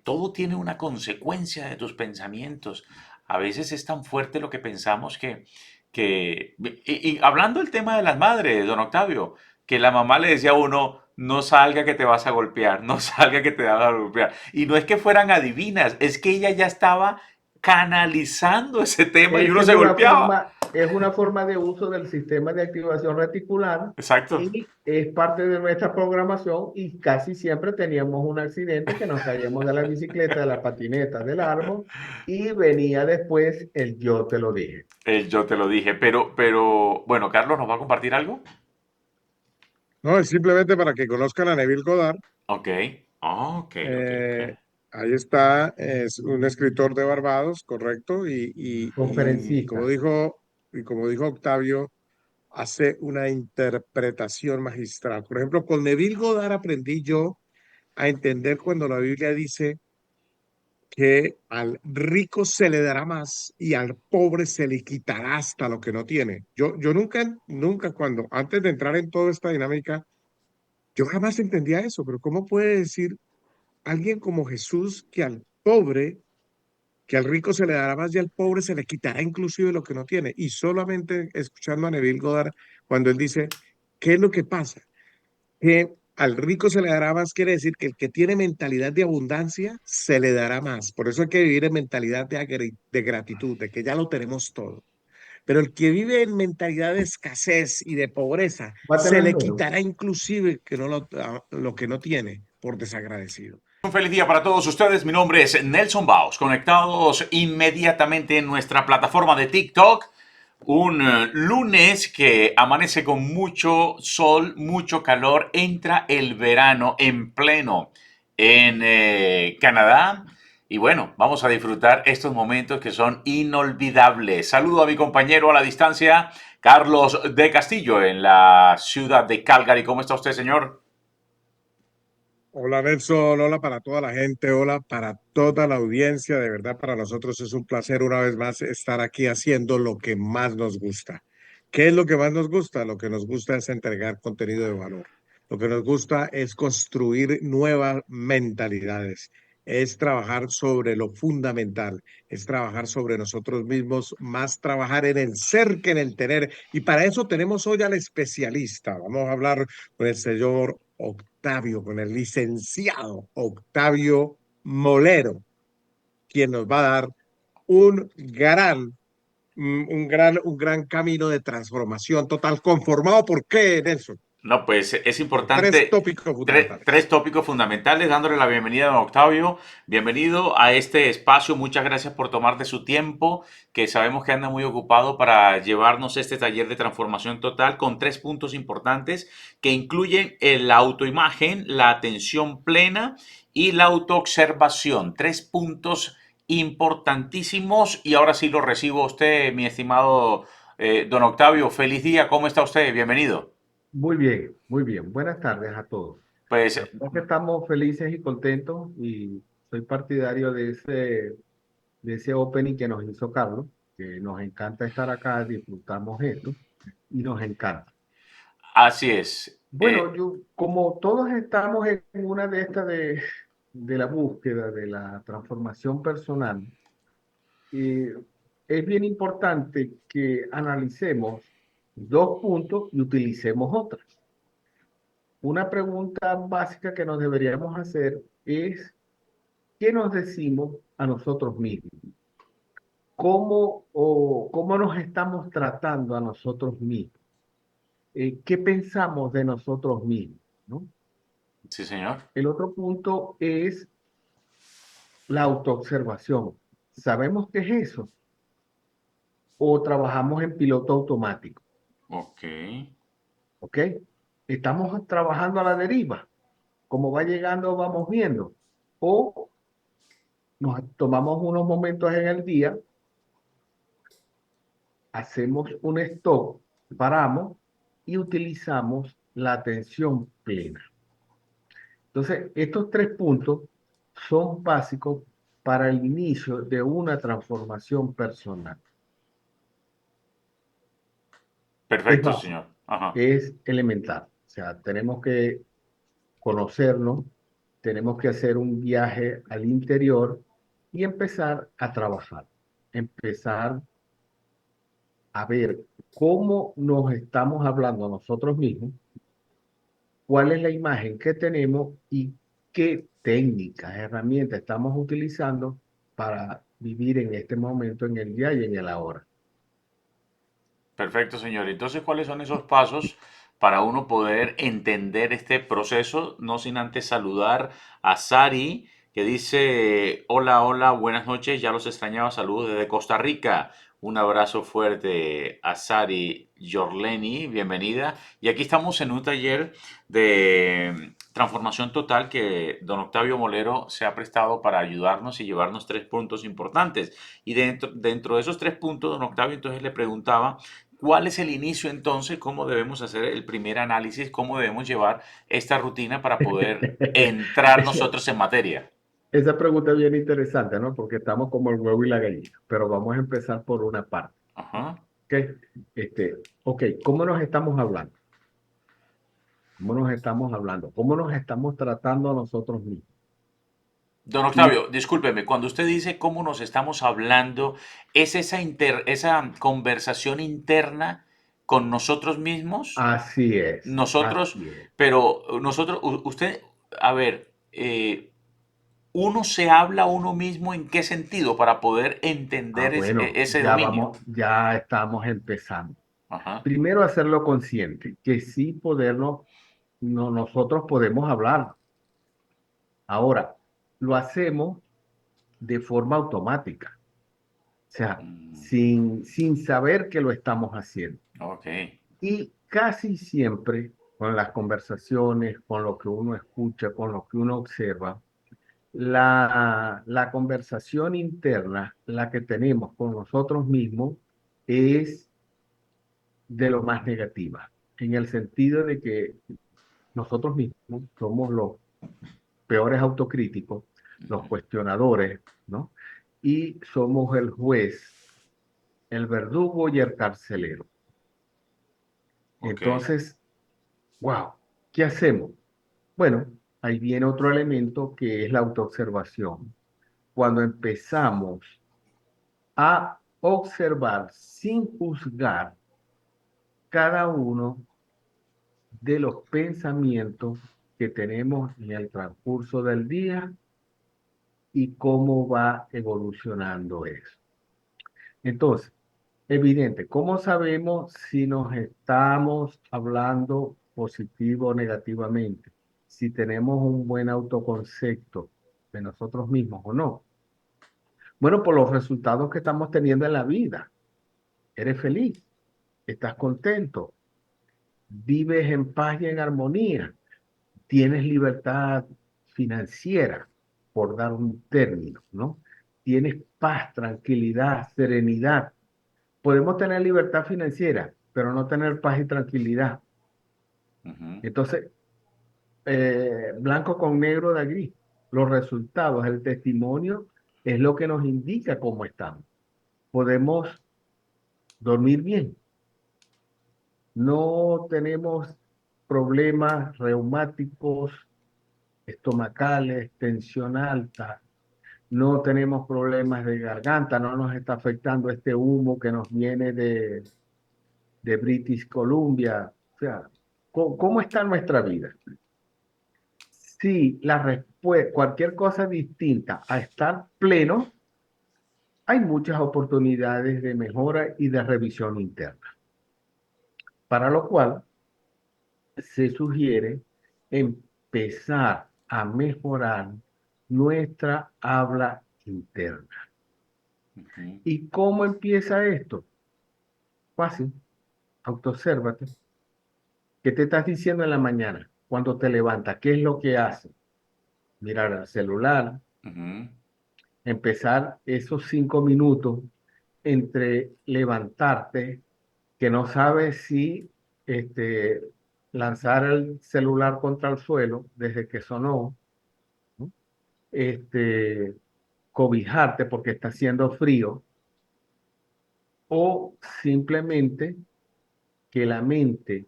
todo tiene una consecuencia de tus pensamientos. A veces es tan fuerte lo que pensamos y hablando del tema de las madres, don Octavio, que la mamá le decía a uno, no salga que te vas a golpear, no salga que te vas a golpear. Y no es que fueran adivinas, es que ella ya estaba canalizando ese tema y Esa uno se golpeaba. es una forma de uso del sistema de activación reticular Exacto. y es parte de nuestra programación y casi siempre teníamos un accidente que nos caíamos de la bicicleta, de la patineta, del árbol y venía después el yo te lo dije. Yo te lo dije, bueno, Carlos, ¿nos va a compartir algo? No, es simplemente para que conozcan a Neville Goddard. Ok. Ah, ok, ok, ok. Eh, Ahí está, es un escritor de Barbados, correcto, Conferencista. y como dijo Octavio, hace una interpretación magistral. Por ejemplo, con Neville Goddard aprendí yo a entender cuando la Biblia dice que al rico se le dará más y al pobre se le quitará hasta lo que no tiene. Yo nunca antes de entrar en toda esta dinámica, yo jamás entendía eso, pero ¿cómo puede decir alguien como Jesús que al rico se le dará más y al pobre se le quitará inclusive lo que no tiene? Y solamente escuchando a Neville Goddard cuando él dice, ¿qué es lo que pasa? Que al rico se le dará más, quiere decir que el que tiene mentalidad de abundancia se le dará más. Por eso hay que vivir en mentalidad de gratitud, de que ya lo tenemos todo. Pero el que vive en mentalidad de escasez y de pobreza, Va a se tener le menos. quitará inclusive que no lo que no tiene por desagradecido. Un feliz día para todos ustedes. Mi nombre es Nelson Baos, conectados inmediatamente en nuestra plataforma de TikTok. Un lunes que amanece con mucho sol, mucho calor. Entra el verano en pleno en Canadá. Y bueno, vamos a disfrutar estos momentos que son inolvidables. Saludo a mi compañero a la distancia, Carlos de Castillo, en la ciudad de Calgary. ¿Cómo está usted, señor? Hola Nelson, hola para toda la gente, hola para toda la audiencia. De verdad, para nosotros es un placer una vez más estar aquí haciendo lo que más nos gusta. ¿Qué es lo que más nos gusta? Lo que nos gusta es entregar contenido de valor. Lo que nos gusta es construir nuevas mentalidades, es trabajar sobre lo fundamental, es trabajar sobre nosotros mismos, más trabajar en el ser que en el tener. Y para eso tenemos hoy al especialista. Vamos a hablar con el señor Octavio, con el licenciado Octavio Molero, quien nos va a dar un un gran camino de transformación total, conformado por qué, Nelson, No, pues es por tres importante. tópicos fundamentales. Tres tópicos fundamentales, dándole la bienvenida a don Octavio. Bienvenido a este espacio. Muchas gracias por tomarte su tiempo, que sabemos que anda muy ocupado para llevarnos este taller de transformación total con tres puntos importantes que incluyen la autoimagen, la atención plena y la autoobservación. Tres puntos importantísimos y ahora sí lo recibo a usted, mi estimado don Octavio. Feliz día, ¿cómo está usted? Bienvenido. Muy bien, muy bien. Buenas tardes a todos. Pues La verdad es que estamos felices y contentos y soy partidario de ese opening que nos hizo Carlos, que nos encanta estar acá, disfrutamos esto y nos encanta. así es. Bueno, como todos estamos en una de estas de la búsqueda de la transformación personal, eh, es bien importante que analicemos dos puntos y utilicemos otros. Una pregunta básica que nos deberíamos hacer es, ¿qué nos decimos a nosotros mismos? ¿Cómo nos estamos tratando a nosotros mismos? ¿Qué pensamos de nosotros mismos? ¿No? Sí, señor. El otro punto es la autoobservación. ¿Sabemos qué es eso? ¿O trabajamos en piloto automático? Ok. ¿Ok? ¿Estamos trabajando a la deriva? Como va llegando, vamos viendo. O nos tomamos unos momentos en el día, hacemos un stop, paramos y utilizamos la atención plena. Entonces, estos tres puntos son básicos para el inicio de una transformación personal. Es Perfecto, básico, señor. Ajá. es elemental. O sea, tenemos que conocernos, tenemos que hacer un viaje al interior y empezar a trabajar, empezar a ver cómo nos estamos hablando a nosotros mismos, cuál es la imagen que tenemos y qué técnicas, herramientas estamos utilizando para vivir en este momento, en el día y en el ahora. Perfecto, señor. Entonces, ¿cuáles son esos pasos para uno poder entender este proceso? No sin antes saludar a Sari, que dice, hola, hola, buenas noches, ya los extrañaba, saludos desde Costa Rica. Un abrazo fuerte a Sari Yorleni, bienvenida. Y aquí estamos en un taller de transformación total que don Octavio Molero se ha prestado para ayudarnos y llevarnos tres puntos importantes. Y dentro de esos tres puntos, don Octavio entonces le preguntaba, ¿cuál es el inicio entonces? ¿Cómo debemos hacer el primer análisis? ¿Cómo debemos llevar esta rutina para poder entrar Esa, nosotros en materia? esa pregunta es bien interesante, ¿no? Porque estamos como el huevo y la gallina, pero vamos a empezar por una parte, Ajá. ¿ok? Ok, ¿cómo nos estamos hablando? ¿Cómo nos estamos hablando? ¿Cómo nos estamos tratando a nosotros mismos? Don Y Octavio, discúlpeme, cuando usted dice cómo nos estamos hablando, ¿es esa conversación interna con nosotros mismos? así es, Nosotros, así es. pero usted, a ver, uno se habla a uno mismo en qué sentido para poder Ah, entender bueno, ese dominio. ya estamos empezando. Ajá. Primero hacerlo consciente, que sí podernos, no, nosotros podemos hablar. Ahora, lo hacemos de forma automática, o sea, Mm, sin saber que lo estamos haciendo. ok. Y casi siempre con las conversaciones, con lo que uno escucha, con lo que uno observa, la conversación interna, la que tenemos con nosotros mismos, es de lo más negativa, en el sentido de que nosotros mismos somos los peores autocríticos, los cuestionadores, ¿no? Y somos el juez, el verdugo y el carcelero. Ok. Entonces, wow, ¿qué hacemos? Bueno, ahí viene otro elemento que es la autoobservación. Cuando empezamos a observar sin juzgar cada uno de los pensamientos que tenemos en el transcurso del día y cómo va evolucionando eso. Entonces, evidente, ¿cómo sabemos si nos estamos hablando positivo o negativamente? Si tenemos un buen autoconcepto de nosotros mismos o no. Bueno, por los resultados que estamos teniendo en la vida. Eres feliz, estás contento, vives en paz y en armonía, tienes libertad financiera, por dar un término, ¿no? Tienes paz, tranquilidad, serenidad. Podemos tener libertad financiera, pero no tener paz y tranquilidad. Ujú. Entonces, blanco con negro da gris. Los resultados, el testimonio es lo que nos indica cómo estamos. Podemos dormir bien, no tenemos problemas reumáticos, estomacales, tensión alta, no tenemos problemas de garganta, no nos está afectando este humo que nos viene de British Columbia. O sea, ¿cómo está nuestra vida? Si la respuesta, cualquier cosa distinta a estar pleno, hay muchas oportunidades de mejora y de revisión interna, para lo cual se sugiere empezar a mejorar nuestra habla interna. Ujú. ¿Y cómo empieza esto? Fácil, autoobsérvate. ¿Qué te estás diciendo en la mañana? Cuando te levantas, ¿qué es lo que haces? Mirar el celular, Ujú. empezar esos 5 minutos entre levantarte, que no sabes si este, lanzar el celular contra el suelo desde que sonó, ¿no? este, cobijarte porque está haciendo frío, o simplemente que la mente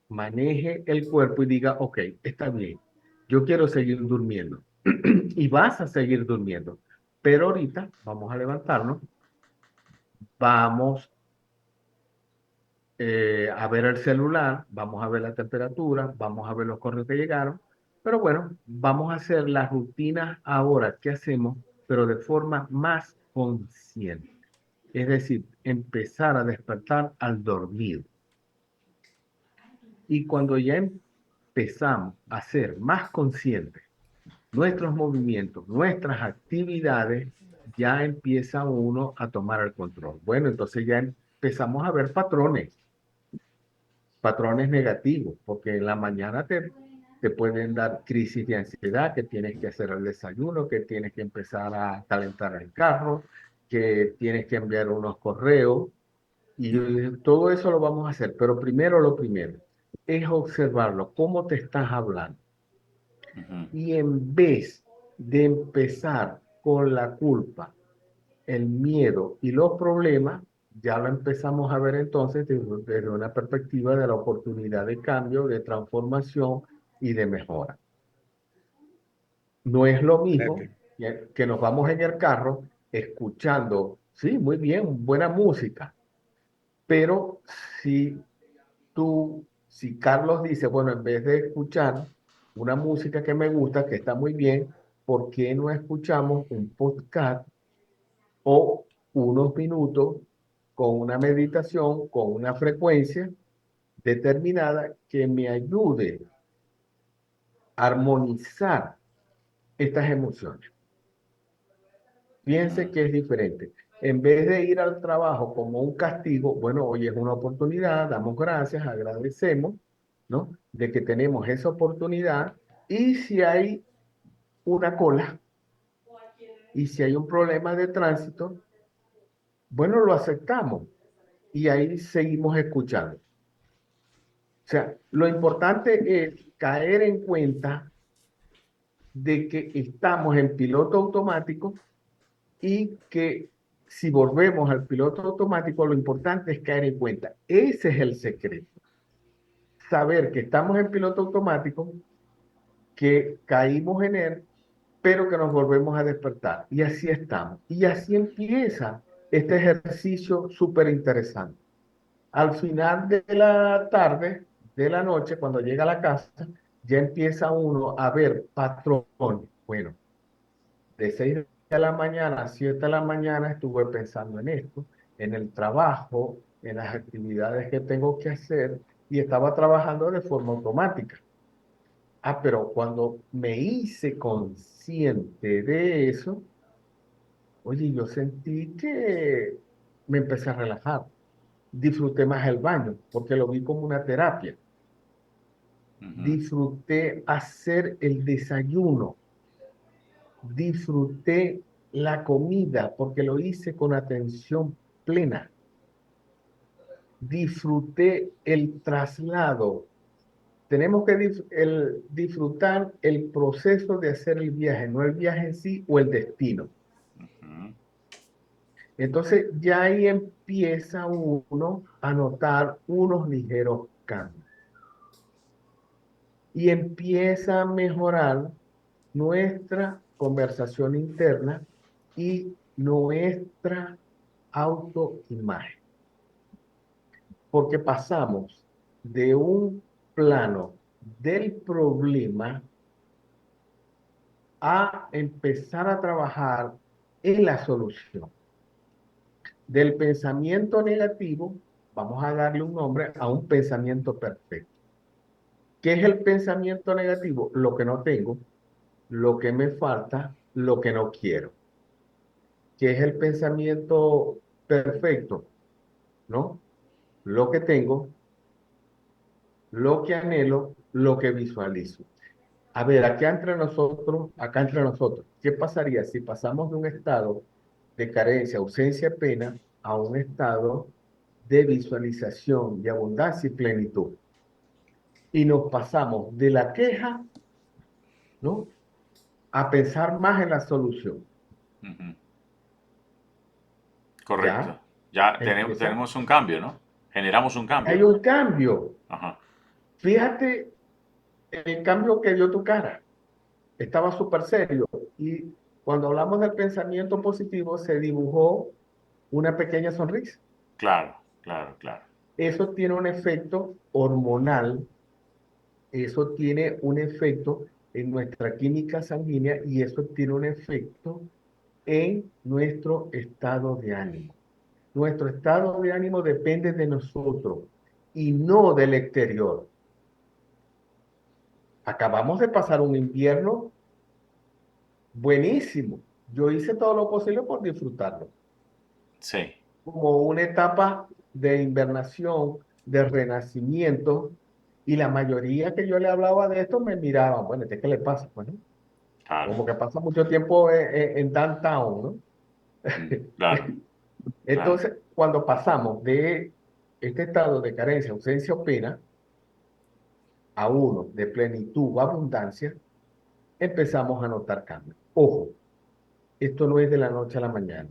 maneje el cuerpo y diga, ok, está bien, yo quiero seguir durmiendo. Y vas a seguir durmiendo. Pero ahorita vamos a levantarnos, vamos a ver el celular, vamos a ver la temperatura, vamos a ver los correos que llegaron. Pero bueno, vamos a hacer las rutinas ahora que hacemos, pero de forma más consciente. Es decir, empezar a despertar al dormir. Y cuando ya empezamos a ser más conscientes nuestros movimientos, nuestras actividades, ya empieza uno a tomar el control. Bueno, entonces ya empezamos a ver patrones negativos, porque en la mañana te pueden dar crisis de ansiedad, que tienes que hacer el desayuno, que tienes que empezar a calentar el carro, que tienes que enviar unos correos, y todo eso lo vamos a hacer. Pero primero lo primero es observarlo, cómo te estás hablando. Ujú. Y en vez de empezar con la culpa, el miedo y los problemas, ya lo empezamos a ver entonces desde una perspectiva de la oportunidad de cambio, de transformación y de mejora. No es lo mismo Excelente. que nos vamos en el carro escuchando, sí, muy bien, buena música, pero si si Carlos dice, bueno, en vez de escuchar una música que me gusta, que está muy bien, ¿por qué no escuchamos un podcast o unos minutos con una meditación, con una frecuencia determinada que me ayude a armonizar estas emociones? Piense Ujú. que es diferente. En vez de ir al trabajo como un castigo, bueno, hoy es una oportunidad, damos gracias, agradecemos, ¿no? De que tenemos esa oportunidad. Y si hay una cola y si hay un problema de tránsito, bueno, lo aceptamos y ahí seguimos escuchando. O sea, lo importante es caer en cuenta de que estamos en piloto automático y que si volvemos al piloto automático, lo importante es caer en cuenta. Ese es el secreto. Saber que estamos en piloto automático, que caímos en él, pero que nos volvemos a despertar. Y así estamos. Y así empieza este ejercicio súper interesante. Al final de la tarde, de la noche, cuando llega a la casa, ya empieza uno a ver patrones. Bueno, de 6 de la mañana a 7 de la mañana estuve pensando en esto, en el trabajo, en las actividades que tengo que hacer y estaba trabajando de forma automática. Ah, pero cuando me hice consciente de eso, oye, yo sentí que me empecé a relajar. Disfruté más el baño porque lo vi como una terapia. Ujú. Disfruté hacer el desayuno. Disfruté la comida porque lo hice con atención plena. Disfruté el traslado. Tenemos que disfrutar el proceso de hacer el viaje, no el viaje en sí o el destino. Ujú. Entonces ya ahí empieza uno a notar unos ligeros cambios y empieza a mejorar nuestra conversación interna y nuestra autoimagen, porque pasamos de un plano del problema a empezar a trabajar en la solución. Del pensamiento negativo, vamos a darle un nombre a un pensamiento perfecto. ¿Qué es el pensamiento negativo? Lo que no tengo, lo que me falta, lo que no quiero. ¿Qué es el pensamiento perfecto? ¿No? Lo que tengo, lo que anhelo, lo que visualizo. A ver, acá entre nosotros, ¿qué pasaría si pasamos de un estado de carencia, ausencia, pena, a un estado de visualización, de abundancia y plenitud? Y nos pasamos de la queja, ¿no? A pensar más en la solución. Ujú. Ya Correcto. Ya empieza, tenemos un cambio, ¿no? Generamos un hay cambio. un cambio. Ajá. Fíjate el cambio que dio tu cara. estaba súper serio. Y cuando hablamos del pensamiento positivo, se dibujó una pequeña sonrisa. Claro, claro, claro. Eso tiene un efecto hormonal, eso tiene un efecto en nuestra química sanguínea y eso tiene un efecto en nuestro estado de ánimo. Nuestro estado de ánimo depende de nosotros y no del exterior. Acabamos de pasar un invierno buenísimo. Yo hice todo lo posible por disfrutarlo, Sí, como una etapa de invernación, de renacimiento, y la mayoría que yo le hablaba de esto me miraban, bueno, ¿este qué le pasa? Bueno, claro, como que pasa mucho tiempo en downtown, ¿no? claro, claro. Entonces, cuando pasamos de este estado de carencia, ausencia o pena a uno de plenitud o abundancia, empezamos a notar cambios. Ojo, esto no es de la noche a la mañana.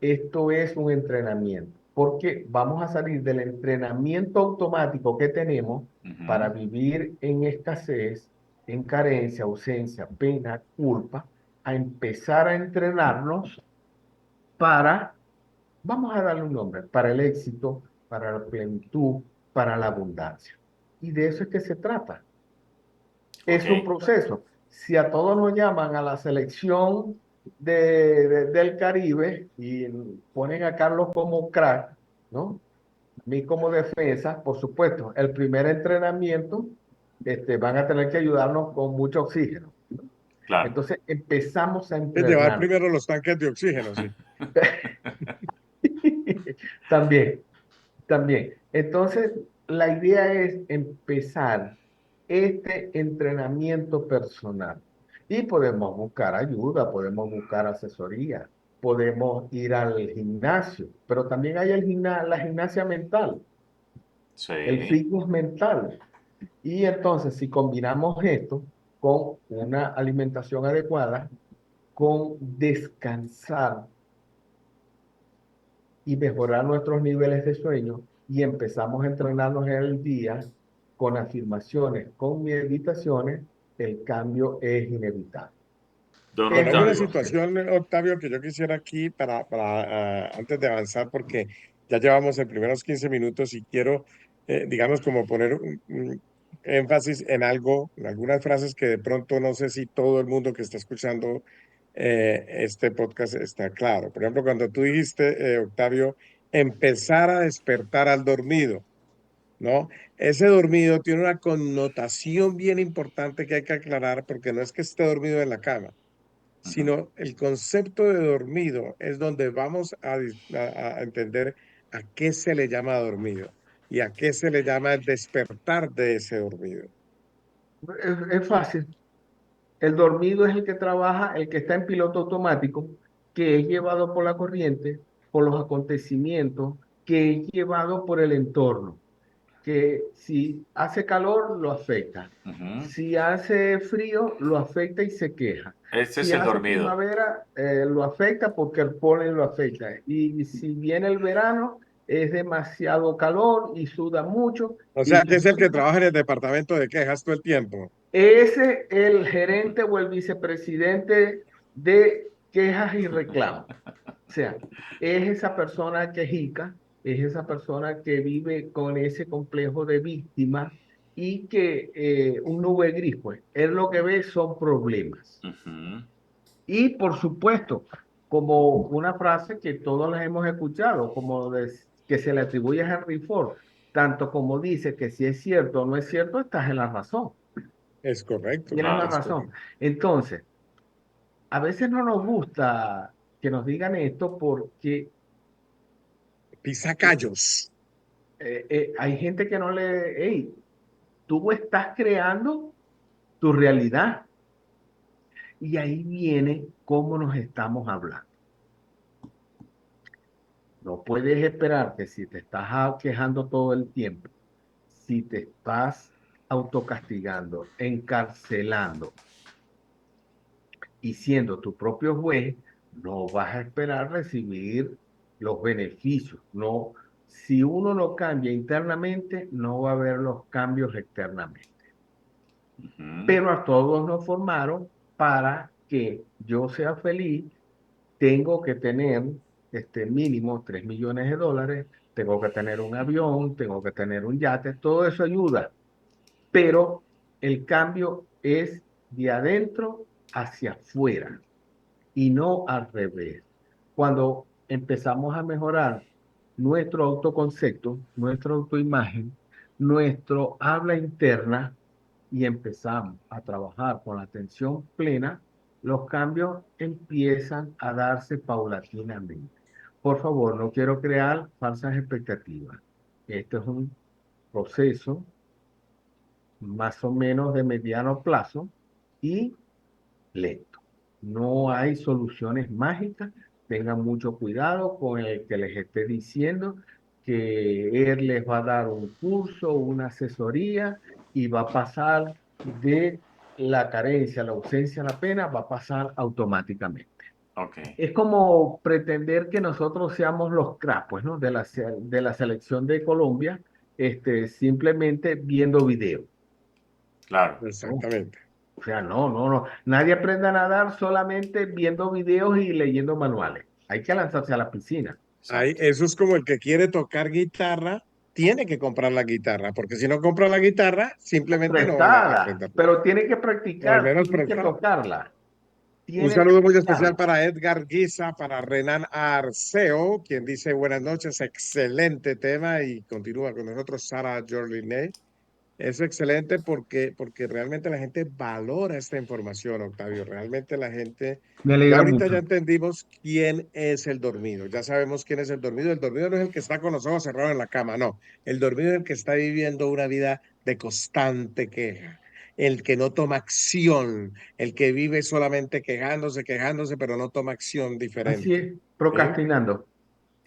Esto es un entrenamiento, porque vamos a salir del entrenamiento automático que tenemos para Ujú. vivir en escasez, en carencia, ausencia, pena, culpa, a empezar a entrenarnos para, vamos a darle un nombre, para el éxito, para la plenitud, para la abundancia. Y de eso es que se trata. Ok, Es un proceso. Si a todos nos llaman a la selección del Caribe y ponen a Carlos como crack, ¿no? A mí como defensa, por supuesto, el primer entrenamiento, van a tener que ayudarnos con mucho oxígeno. claro. Entonces empezamos a Es llevar entrenar. primero los tanques de oxígeno, sí. También. También. Entonces, la idea es empezar este entrenamiento personal. Y podemos buscar ayuda, podemos buscar asesoría, podemos ir al gimnasio, pero también hay la gimnasia mental, el Sí. fitness mental. Y entonces, si combinamos esto con una alimentación adecuada, con descansar y mejorar nuestros niveles de sueño y empezamos a entrenarnos en el día con afirmaciones, con meditaciones, el cambio es inevitable. Don Es Bueno, hay un una Octavio. proceso. situación, Octavio, que yo quisiera aquí antes de avanzar, porque ya llevamos en primeros 15 minutos y quiero, digamos, como poner un énfasis en algo, en algunas frases que de pronto no sé si todo el mundo que está escuchando este podcast está claro. Por ejemplo, cuando tú dijiste, Octavio, empezar a despertar al dormido, ¿no? Ese dormido tiene una connotación bien importante que hay que aclarar porque no es que esté dormido en la cama, Ujú. sino el concepto de dormido es donde vamos a entender a qué se le llama dormido y a qué se le llama el despertar de ese dormido. Es fácil. El dormido es el que trabaja, el que está en piloto automático, que es llevado por la corriente, por los acontecimientos, que es llevado por el entorno. Que si hace calor, lo afecta. Ujú. Si hace frío, lo afecta y se queja. Ese es Si el hace dormido. primavera, lo afecta porque el polen lo afecta. Y si viene el verano, es demasiado calor y suda mucho. O sea, que Y es el que trabaja en el departamento de quejas todo el tiempo. ese el gerente o el vicepresidente de quejas y reclamos. O sea, es esa persona quejica, es esa persona que vive con ese complejo de víctima y que un nube gris, pues, él lo que ve son problemas. Ujú. Y por supuesto, como una frase que todos la hemos escuchado, que se le atribuye a Henry Ford, tanto como dice que si es cierto o no es cierto, estás en la razón, Es correcto, tienes la Claro. es razón. correcto. Entonces, a veces no nos gusta que nos digan esto porque Pisacallos. hay gente que no hey, tú estás creando tu realidad y ahí viene cómo nos estamos hablando. No puedes esperar que si te estás quejando todo el tiempo, si te estás autocastigando, encarcelando y siendo tu propio juez, no vas a esperar recibir los beneficios. No, si uno no cambia internamente, no va a haber los cambios externamente. Ujú. pero a todos nos formaron para que yo sea feliz. Tengo que tener mínimo 3 millones de dólares, tengo que tener un avión, tengo que tener un yate, todo eso ayuda, pero el cambio es de adentro hacia afuera y no al revés. Cuando empezamos a mejorar nuestro autoconcepto, nuestra autoimagen, nuestro habla interna y empezamos a trabajar con la atención plena, los cambios empiezan a darse paulatinamente. Por favor, no quiero crear falsas expectativas. Este es un proceso más o menos de mediano plazo y lento. No hay soluciones mágicas. Tengan mucho cuidado con el que les esté diciendo que él les va a dar un curso, una asesoría y va a pasar de la carencia, la ausencia, la pena, va a pasar automáticamente. Ok, Es como pretender que nosotros seamos los cracks, pues, ¿no? De la selección de Colombia, simplemente viendo video, claro. ¿no? Exactamente. O sea, no, no, no. Nadie aprende a nadar solamente viendo videos y leyendo manuales. Hay que lanzarse a la piscina. Exacto. Eso es como el que quiere tocar guitarra, tiene que comprar la guitarra, porque si no compra la guitarra, simplemente no van a Prestada, aprender. pero tiene que O al practicar, menos tiene que prestar. tocarla, Un tiene que saludo muy especial tocarla. para Edgar Guisa, para Renan Arceo, quien dice buenas noches, excelente tema y continúa con nosotros Sara Jorlinet. Es excelente porque realmente la gente valora esta información, Octavio. Realmente la gente, Me ya alegra ahorita ya mucho. entendimos quién es el dormido. Ya sabemos quién es el dormido. El dormido no es el que está con los ojos cerrados en la cama, no. El dormido es el que está viviendo una vida de constante queja. El que no toma acción, el que vive solamente quejándose, quejándose, pero no toma acción Así diferente. es, ¿Sí? procrastinando.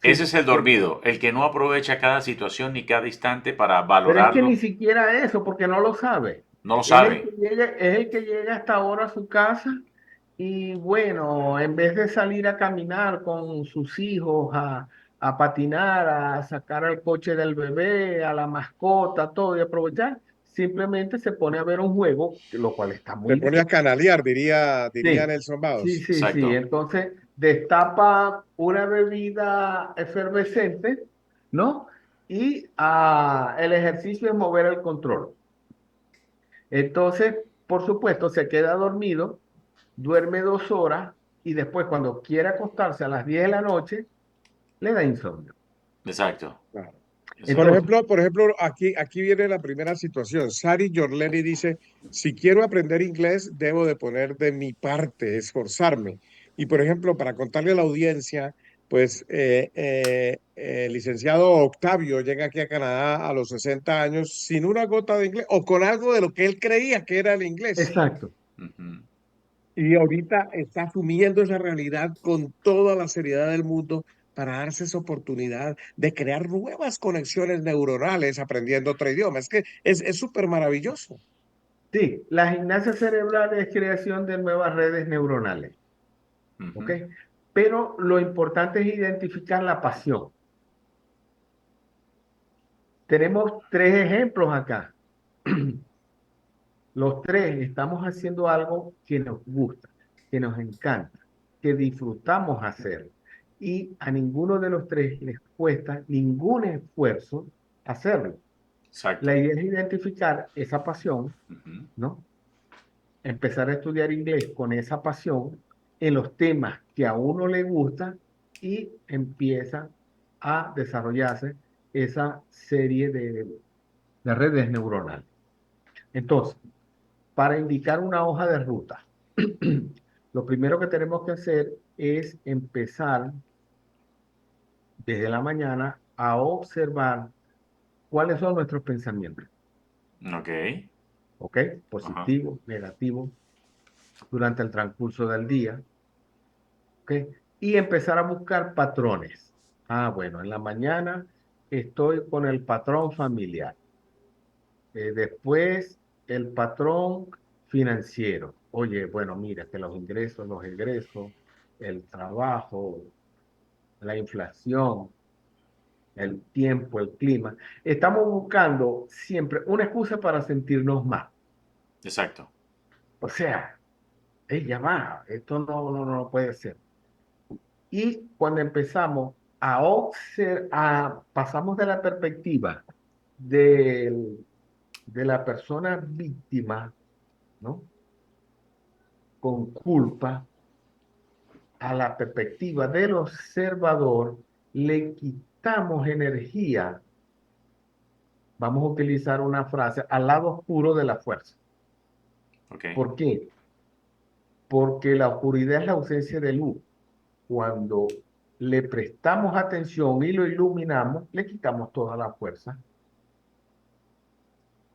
Ese Sí, es el dormido, el que no aprovecha cada situación ni cada instante para pero es que ni valorarlo. siquiera eso, porque no lo sabe. No lo sabe. Es el que llega hasta ahora a su casa y bueno, en vez de salir a caminar con sus hijos, a patinar, a sacar al coche del bebé, a la mascota, todo y aprovechar, simplemente se pone a ver un juego, lo cual está Se muy pone a bien. canalear, diría Sí, Nelson sí, Baos. sí, sí. Exacto. Entonces, destapa una bebida efervescente, ¿no? Y el ejercicio es mover el control. Entonces, por supuesto, se queda dormido, duerme 2 horas y después, cuando quiere acostarse a las 10 de la noche, le da insomnio. Exacto. Claro. Exacto. Entonces, Por ejemplo, aquí viene la primera situación. Sari Yorleni dice, si quiero aprender inglés, debo de poner de mi parte, esforzarme. Y por ejemplo, para contarle a la audiencia, pues el licenciado Octavio llega aquí a Canadá a los 60 años sin una gota de inglés o con algo de lo que él creía que era el inglés. exacto. Ujú. Y ahorita está asumiendo esa realidad con toda la seriedad del mundo para darse esa oportunidad de crear nuevas conexiones neuronales aprendiendo otro idioma. Es que es súper maravilloso. Sí, la gimnasia cerebral es creación de nuevas redes neuronales, ¿ok? Ujú. Pero lo importante es identificar la pasión. Tenemos 3 ejemplos acá. Los tres estamos haciendo algo que nos gusta, que nos encanta, que disfrutamos hacer. Y a ninguno de los tres les cuesta ningún esfuerzo hacerlo. La Exacto. idea es identificar esa pasión, Ujú. ¿no? Empezar a estudiar inglés con esa pasión en los temas que a uno le gusta y empieza a desarrollarse esa serie de redes neuronales. Entonces, para indicar una hoja de ruta, lo primero que tenemos que hacer es empezar desde la mañana a observar cuáles son nuestros pensamientos, Ok. ¿ok? Ajá. Positivos, negativos, durante el transcurso del día, ¿ok? Y empezar a buscar patrones. Ah, bueno, en la mañana estoy con el patrón familiar. Después, el patrón financiero. Oye, bueno, mira, que los egresos, el trabajo, la inflación, el tiempo, el clima. Estamos buscando siempre una excusa para sentirnos mal. Exacto. O sea, ya va, esto no puede ser. Y cuando empezamos a observar, pasamos de la perspectiva de la persona víctima, ¿no? Con culpa, a la perspectiva del observador, le quitamos energía. Vamos a utilizar una frase, al lado oscuro de la fuerza. Ok. ¿Por qué? Porque la oscuridad es la ausencia de luz. Cuando le prestamos atención y lo iluminamos, le quitamos toda la fuerza.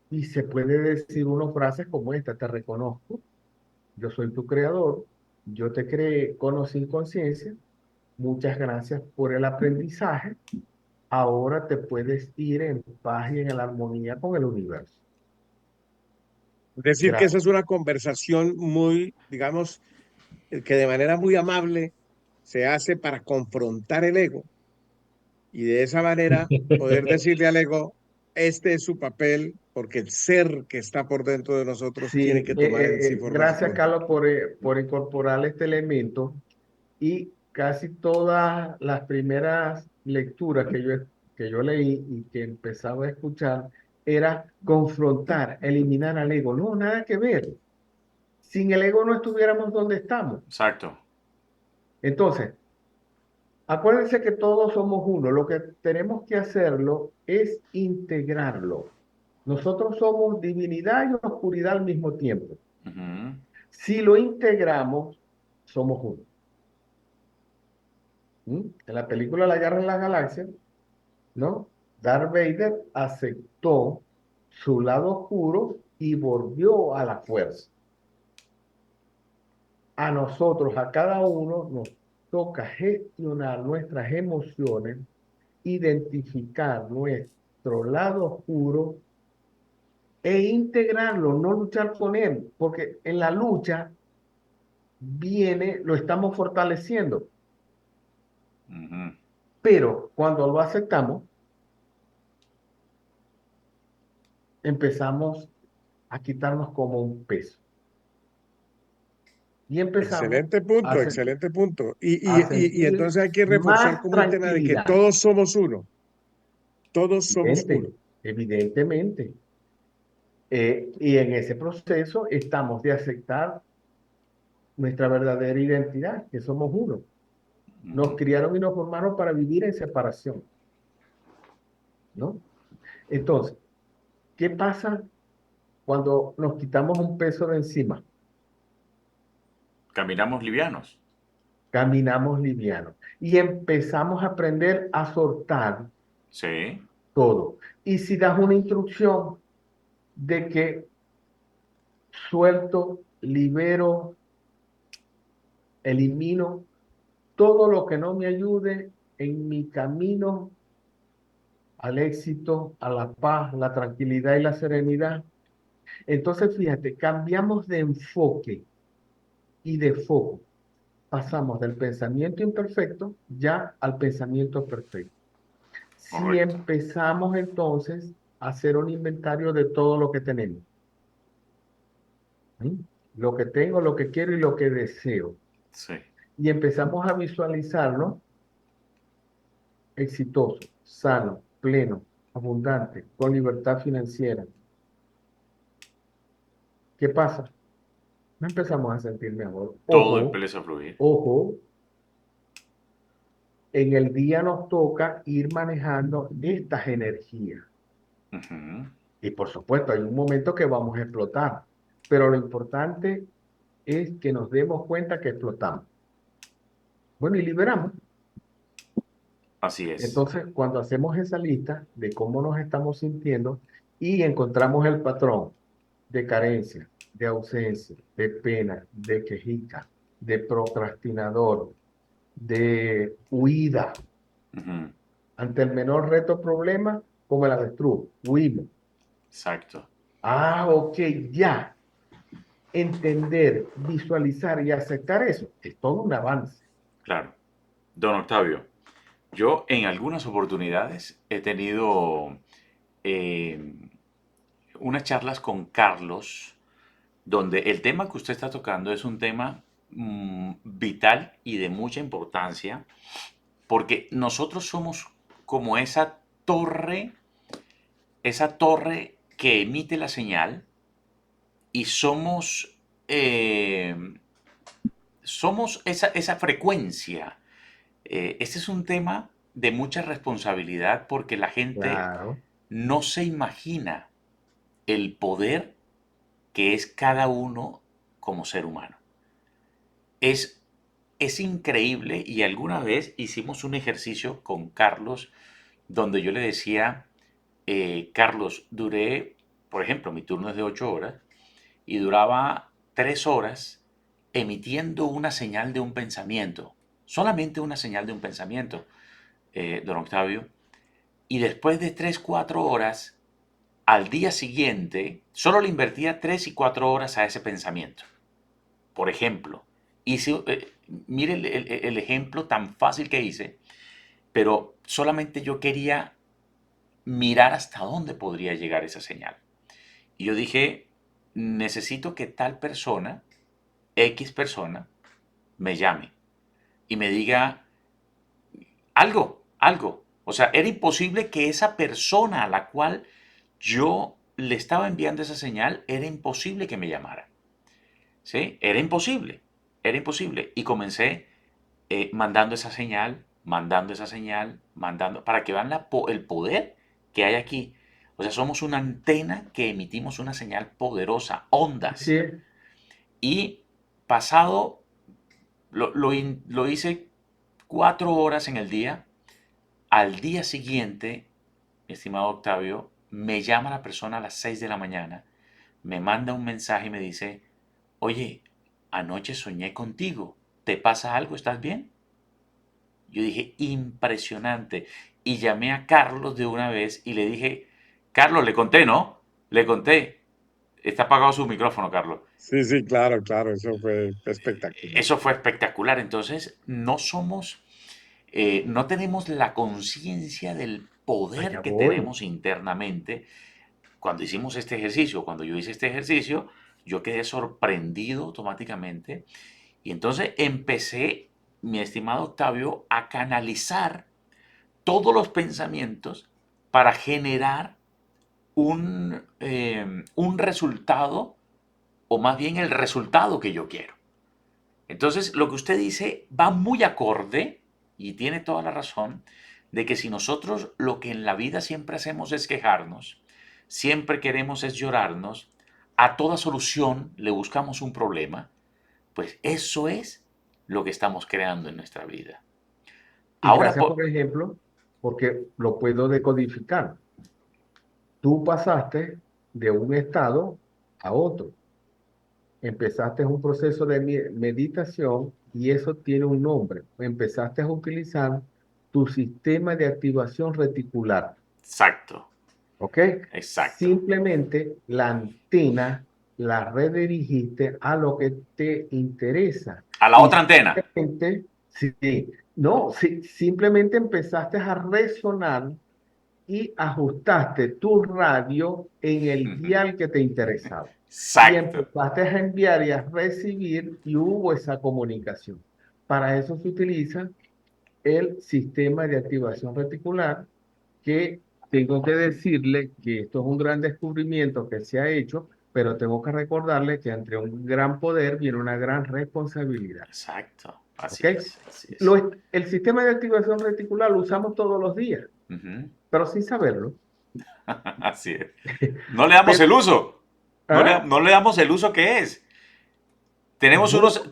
Y se puede decir unas frases como esta: te reconozco, yo soy tu creador, yo te creé con o sin conciencia, muchas gracias por el aprendizaje, ahora te puedes ir en paz y en la armonía con el universo. Decir que esa Gracias. es una conversación muy, digamos, que de manera muy amable se hace para confrontar el ego y de esa manera poder decirle al ego, este es su papel, porque el ser que está por dentro de nosotros tiene Sí, que tomar en sí formas gracias propias. Carlos por incorporar este elemento. Y casi todas las primeras lecturas que yo leí y que empezaba a escuchar era confrontar, eliminar al ego. No, nada que ver. Sin el ego no estuviéramos donde estamos. Exacto. Entonces, acuérdense que todos somos uno. Lo que tenemos que hacerlo es integrarlo. Nosotros somos divinidad y oscuridad al mismo tiempo. Ujú. Si lo integramos, somos uno. ¿Mm? En la película La Guerra en las Galaxias, ¿no? Darth Vader aceptó su lado oscuro y volvió a la fuerza. A nosotros, a cada uno, nos toca gestionar nuestras emociones, identificar nuestro lado oscuro e integrarlo, no luchar con él, porque en la lucha lo estamos fortaleciendo, Ujú. pero cuando lo aceptamos, empezamos a quitarnos como un peso y empezamos Excelente a, punto, sen- excelente punto. a Y sentir entonces hay que reforzar más como un tema de que tranquilidad. todos somos uno, todos somos uno. Evidente, evidentemente. Y en ese proceso estamos de aceptar nuestra verdadera identidad, que somos uno. Nos Ujú. criaron y nos formaron para vivir en separación, ¿no? Entonces, ¿qué pasa cuando nos quitamos un peso de encima? Caminamos livianos. Caminamos livianos y empezamos a aprender a soltar Sí. todo. Y si das una instrucción de que suelto, libero, elimino todo lo que no me ayude en mi camino al éxito, a la paz, la tranquilidad y la serenidad. Entonces, fíjate, cambiamos de enfoque y de foco. Pasamos del pensamiento imperfecto ya al pensamiento perfecto. Si Correcto. empezamos entonces a hacer un inventario de todo lo que tenemos, ¿sí? Lo que tengo, lo que quiero y lo que deseo, Sí. y empezamos a visualizarnos exitoso, sano, pleno, abundante, con libertad financiera. ¿Qué pasa? No empezamos a sentir mejor. Todo Ojo, empieza a fluir. ojo, en el día nos toca ir manejando estas energías. Ujú. Y por supuesto, hay un momento que vamos a explotar, pero lo importante es que nos demos cuenta que explotamos. Bueno, y liberamos. Así es. Entonces, cuando hacemos esa lista de cómo nos estamos sintiendo y encontramos el patrón de carencia, de ausencia, de pena, de quejica, de procrastinador, de huida Ujú. ante el menor reto o problema, como la avestruz, huimos. Exacto. Ah, ok, ya. Entender, visualizar y aceptar eso es todo un avance. Claro. Don Octavio, yo en algunas oportunidades he tenido eh, unas charlas con Carlos donde el tema que usted está tocando es un tema vital y de mucha importancia, porque nosotros somos como esa torre que emite la señal y eh, somos esa frecuencia. Este es un tema de mucha responsabilidad porque la gente Claro. no se imagina el poder que es cada uno como ser humano. Es, es increíble y alguna vez hicimos un ejercicio con Carlos donde yo le decía, Carlos, duré, por ejemplo, mi turno es de 8 horas y duraba 3 horas emitiendo una señal de un pensamiento, solamente una señal de un pensamiento, don Octavio, y después de 3 4 horas, al día siguiente, solo le invertía 3 y 4 horas a ese pensamiento. Por ejemplo, hice, mire el ejemplo tan fácil que hice, pero solamente yo quería mirar hasta dónde podría llegar esa señal. Y yo dije, necesito que tal persona, X persona, me llame y me diga algo. O sea, era imposible que esa persona a la cual yo le estaba enviando esa señal, era imposible que me llamara. ¿Sí? Era imposible. Era imposible. Y comencé mandando esa señal, mandando, para que vean el poder que hay aquí. O sea, somos una antena que emitimos una señal poderosa, Sí, ondas. Y pasado, lo hice 4 horas en el día. Al día siguiente, mi estimado Octavio, me llama la persona a las 6 de la mañana, me manda un mensaje y me dice, oye, anoche soñé contigo, ¿te pasa algo? ¿Estás bien? Yo dije, impresionante. Y llamé a Carlos de una vez y le dije, Carlos, le conté, ¿no? Le conté. Está apagado su micrófono, Carlos. Sí, sí, claro, claro, eso fue espectacular. Eso fue espectacular. Entonces, no tenemos la conciencia del poder allá que voy. tenemos internamente. Cuando hicimos este ejercicio, cuando yo hice este ejercicio, yo quedé sorprendido automáticamente. Y entonces empecé, mi estimado Octavio, a canalizar todos los pensamientos para generar un resultado, o más bien el resultado que yo quiero. Entonces, lo que usted dice va muy acorde, y tiene toda la razón, de que si nosotros lo que en la vida siempre hacemos es quejarnos, siempre queremos es llorarnos, a toda solución le buscamos un problema, pues eso es lo que estamos creando en nuestra vida. Y Ahora, gracias por el ejemplo, porque lo puedo decodificar. Tú pasaste de un estado a otro. Empezaste un proceso de meditación y eso tiene un nombre. Empezaste a utilizar tu sistema de activación reticular, exacto, ¿ok? exacto. Simplemente la antena la redirigiste a lo que te interesa. A la Y otra antena. simplemente, sí, no, sí, simplemente empezaste a resonar y ajustaste tu radio en el Ujú. dial que te interesaba. Y Exacto. empezaste a enviar y a recibir y hubo esa comunicación. Para eso se utiliza el sistema de activación reticular, que tengo que decirle que esto es un gran descubrimiento que se ha hecho, pero tengo que recordarle que entre un gran poder viene una gran responsabilidad. Exacto. ¿Ok? Así es. Así es. El sistema de activación reticular lo usamos todos los días, Ujú. pero sin saberlo. Así es. No le damos Pero, el uso. ¿ah? No le damos el uso que es. Bu- Tenemos unos.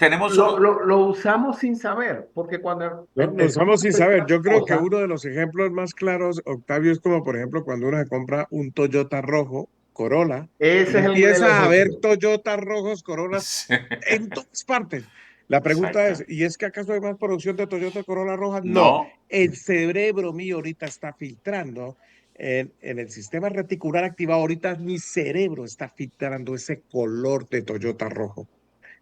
lo usamos sin saber, porque cuando Lo empezamos usamos a sin saber. pensar Yo creo que cosas, uno de los ejemplos más claros, Octavio, es como, por ejemplo, cuando uno se compra un Toyota rojo, Corolla, y ese es el empieza a ver ejemplo. Toyotas rojos, Corollas Sí. en todas partes. La pregunta Exacto. es, ¿y es que acaso hay más producción de Toyota Corolla rojas? No, No. el cerebro mío ahorita está filtrando en el sistema reticular activado. Ahorita mi cerebro está filtrando ese color de Toyota rojo.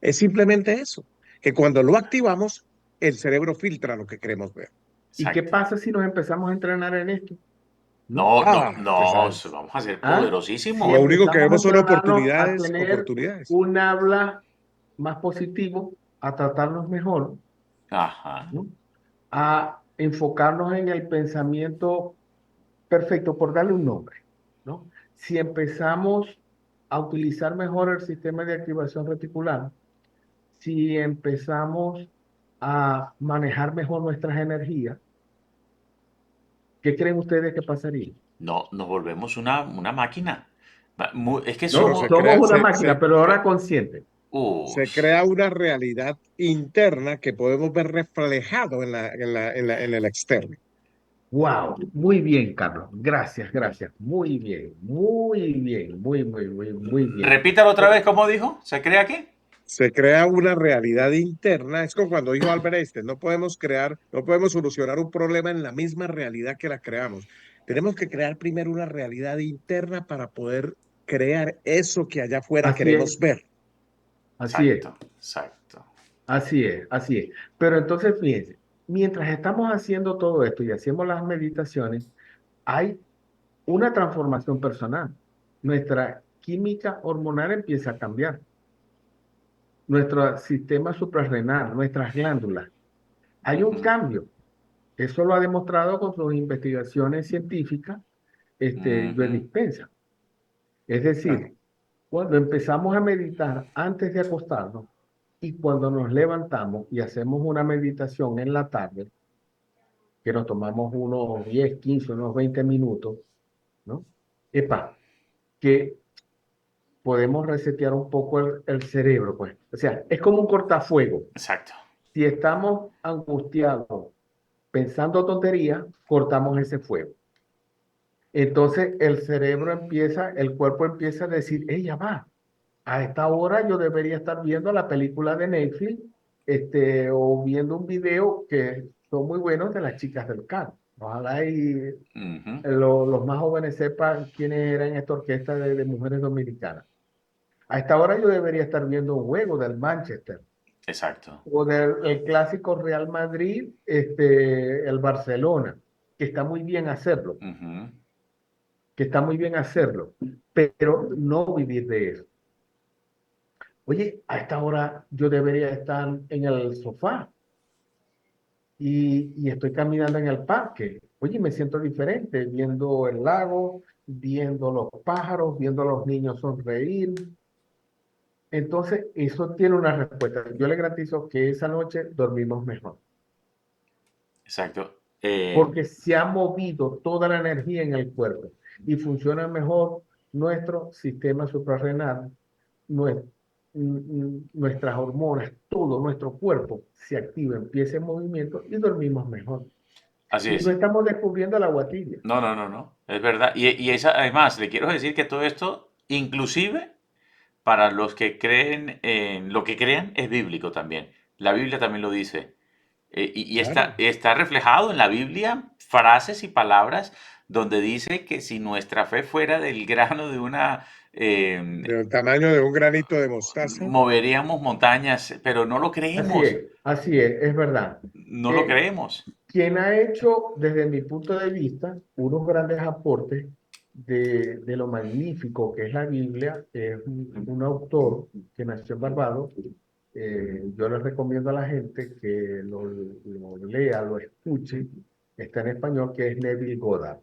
Es simplemente eso, que cuando lo activamos, el cerebro filtra lo que queremos ver. ¿Y qué Exacto. pasa si nos empezamos a entrenar en esto? ¿no? No, no, Ah, pues no, vamos a ser ¿Ah? Si lo poderosísimos. único que empezamos a vemos son entrenarnos a oportunidades, tener oportunidades. un habla más positivo, a tratarnos mejor, Ajá. ¿no? A enfocarnos en el pensamiento perfecto, por darle un nombre, ¿no? Si empezamos a utilizar mejor el sistema de activación reticular, si empezamos a manejar mejor nuestras energías, ¿qué creen ustedes que pasaría? No, nos volvemos una máquina. Es que Bueno, No, somos... somos una máquina, pero ahora consciente. Uy, se crea una realidad interna que podemos ver reflejado en el externo. Wow, muy bien, Carlos. Gracias, gracias. Muy bien, muy bien, muy bien. repítalo otra vez, ¿cómo dijo? ¿Se cree aquí? Se crea una realidad interna. Es como cuando dijo Albert Einstein, no podemos crear, no podemos solucionar un problema en la misma realidad que la creamos. Tenemos que crear primero una realidad interna para poder crear eso que allá afuera Así queremos es, ver. así es, Exacto, exacto. así es, así es. Pero entonces, fíjense, mientras estamos haciendo todo esto y hacemos las meditaciones, hay una transformación personal. Nuestra química hormonal empieza a cambiar. Nuestro sistema suprarrenal, nuestras glándulas. Hay un Ujú, cambio. Eso lo ha demostrado con sus investigaciones científicas, Joe ujú, Dispenza. Es Claro. decir, cuando empezamos a meditar antes de acostarnos y cuando nos levantamos y hacemos una meditación en la tarde, que nos tomamos unos 10, 15, unos 20 minutos, ¿no? Epa, que podemos resetear un poco el cerebro, pues. O sea, es como un cortafuego. exacto. Si estamos angustiados, pensando tonterías, cortamos ese fuego. Entonces el cerebro empieza, el cuerpo empieza a decir, ella va, a esta hora yo debería estar viendo la película de Netflix, o viendo un video que son muy buenos de las chicas del canto. Ojalá y Ujú, los más jóvenes sepan quiénes eran esta orquesta de mujeres dominicanas. A esta hora yo debería estar viendo un juego del Manchester exacto. o del el clásico Real Madrid, el Barcelona, que está muy bien hacerlo, Ujú, que está muy bien hacerlo, pero no vivir de eso. Oye, a esta hora yo debería estar en el sofá y estoy caminando en el parque. Oye, me siento diferente viendo el lago, viendo los pájaros, viendo a los niños sonreír. Entonces, eso tiene una respuesta. Yo le garantizo que esa noche dormimos mejor, exacto. porque se ha movido toda la energía en el cuerpo y funciona mejor nuestro sistema suprarrenal, nue- nuestras hormonas, todo nuestro cuerpo se activa, empieza en movimiento y dormimos mejor. Así Y no es. estamos descubriendo la guatilla. No, no, no, no. Es verdad. Además, le quiero decir que todo esto, inclusive para los que creen en lo que crean, es bíblico también. La Biblia también lo dice. Y Claro. está reflejado en la Biblia frases y palabras donde dice que si nuestra fe fuera del grano de una... Del tamaño de un granito de mostaza. moveríamos montañas, pero no lo creemos. Así es verdad. No lo creemos. Quien ha hecho, desde mi punto de vista, unos grandes aportes de lo magnífico que es la Biblia, es un autor que nació en Barbados. Yo les recomiendo a la gente que lo lea, lo escuche. Está en español, que es Neville Goddard.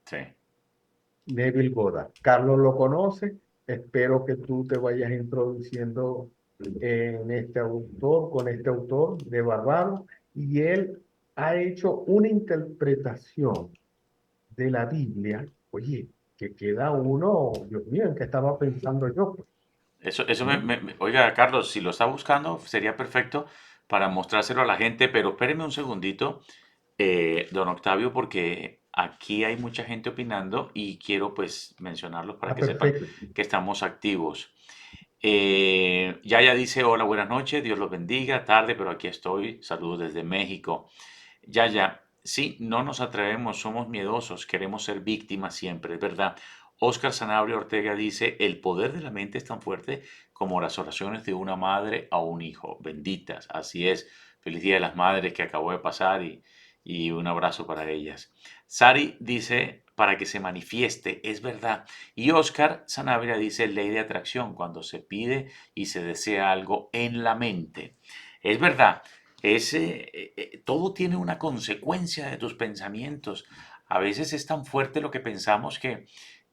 Sí. Neville Goddard. Carlos lo conoce. Espero que tú te vayas introduciendo en este autor, con este autor de Barbados. Y él ha hecho una interpretación de la Biblia, oye, que queda uno, Dios mío, ¿en qué estaba pensando yo? Eso ¿No? oiga, Carlos, si lo está buscando, sería perfecto para mostrárselo a la gente, pero espéreme un segundito, don Octavio, porque aquí hay mucha gente opinando y quiero pues mencionarlos para Ah, que sepan perfecto. que estamos activos. Yaya dice, hola, buenas noches, Dios los bendiga, tarde, pero aquí estoy, saludos desde México. Yaya, sí, no nos atrevemos, somos miedosos, queremos ser víctimas siempre, es verdad. Oscar Sanabria Ortega dice, el poder de la mente es tan fuerte como las oraciones de una madre a un hijo, benditas, así es. Feliz Día de las Madres que acabó de pasar y un abrazo para ellas. Sari dice, para que se manifieste, es verdad. Y Oscar Sanabria dice, ley de atracción, cuando se pide y se desea algo en la mente. Es verdad, todo tiene una consecuencia de tus pensamientos. A veces es tan fuerte lo que pensamos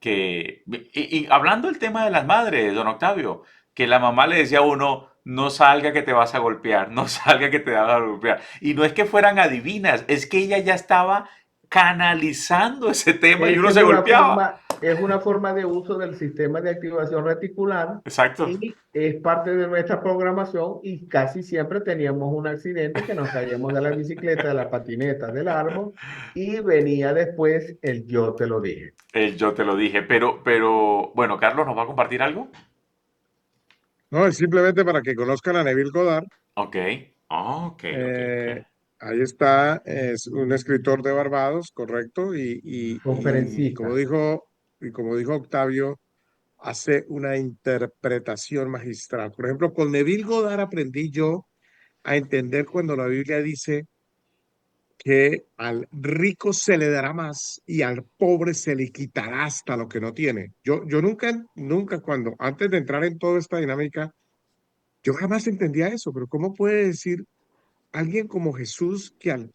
y hablando del tema de las madres, don Octavio, que la mamá le decía a uno, no salga que te vas a golpear, no salga que te vas a golpear. Y no es que fueran adivinas, es que ella ya estaba canalizando ese tema y Esa uno se golpeaba. es una forma de uso del sistema de activación reticular Exacto. y es parte de nuestra programación y casi siempre teníamos un accidente que nos caíamos de la bicicleta, de la patineta, del árbol y venía después el yo te lo dije. Yo te lo dije, bueno, Carlos, ¿nos va a compartir algo? No, es simplemente para que conozcan a Neville Goddard. Ok, ok, ok, ok. Eh, Ahí está, es un escritor de Barbados, correcto, Conferencista. y como dijo Octavio, hace una interpretación magistral. Por ejemplo, con Neville Goddard aprendí yo a entender cuando la Biblia dice que al rico se le dará más y al pobre se le quitará hasta lo que no tiene. Yo nunca antes de entrar en toda esta dinámica, yo jamás entendía eso, pero ¿cómo puede decir alguien como Jesús que al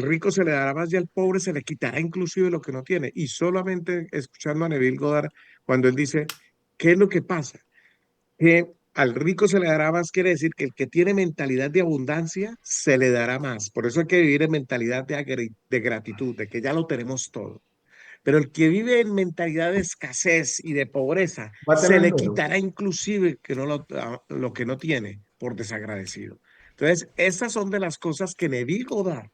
rico se le dará más y al pobre se le quitará inclusive lo que no tiene? Y solamente escuchando a Neville Goddard, cuando él dice, ¿qué es lo que pasa? Que al rico se le dará más, quiere decir que el que tiene mentalidad de abundancia se le dará más. Por eso hay que vivir en mentalidad de gratitud, de que ya lo tenemos todo. Pero el que vive en mentalidad de escasez y de pobreza, Va a se tener le menos. quitará inclusive lo que no tiene por desagradecido. Entonces, esas son de las cosas que Neville Goddard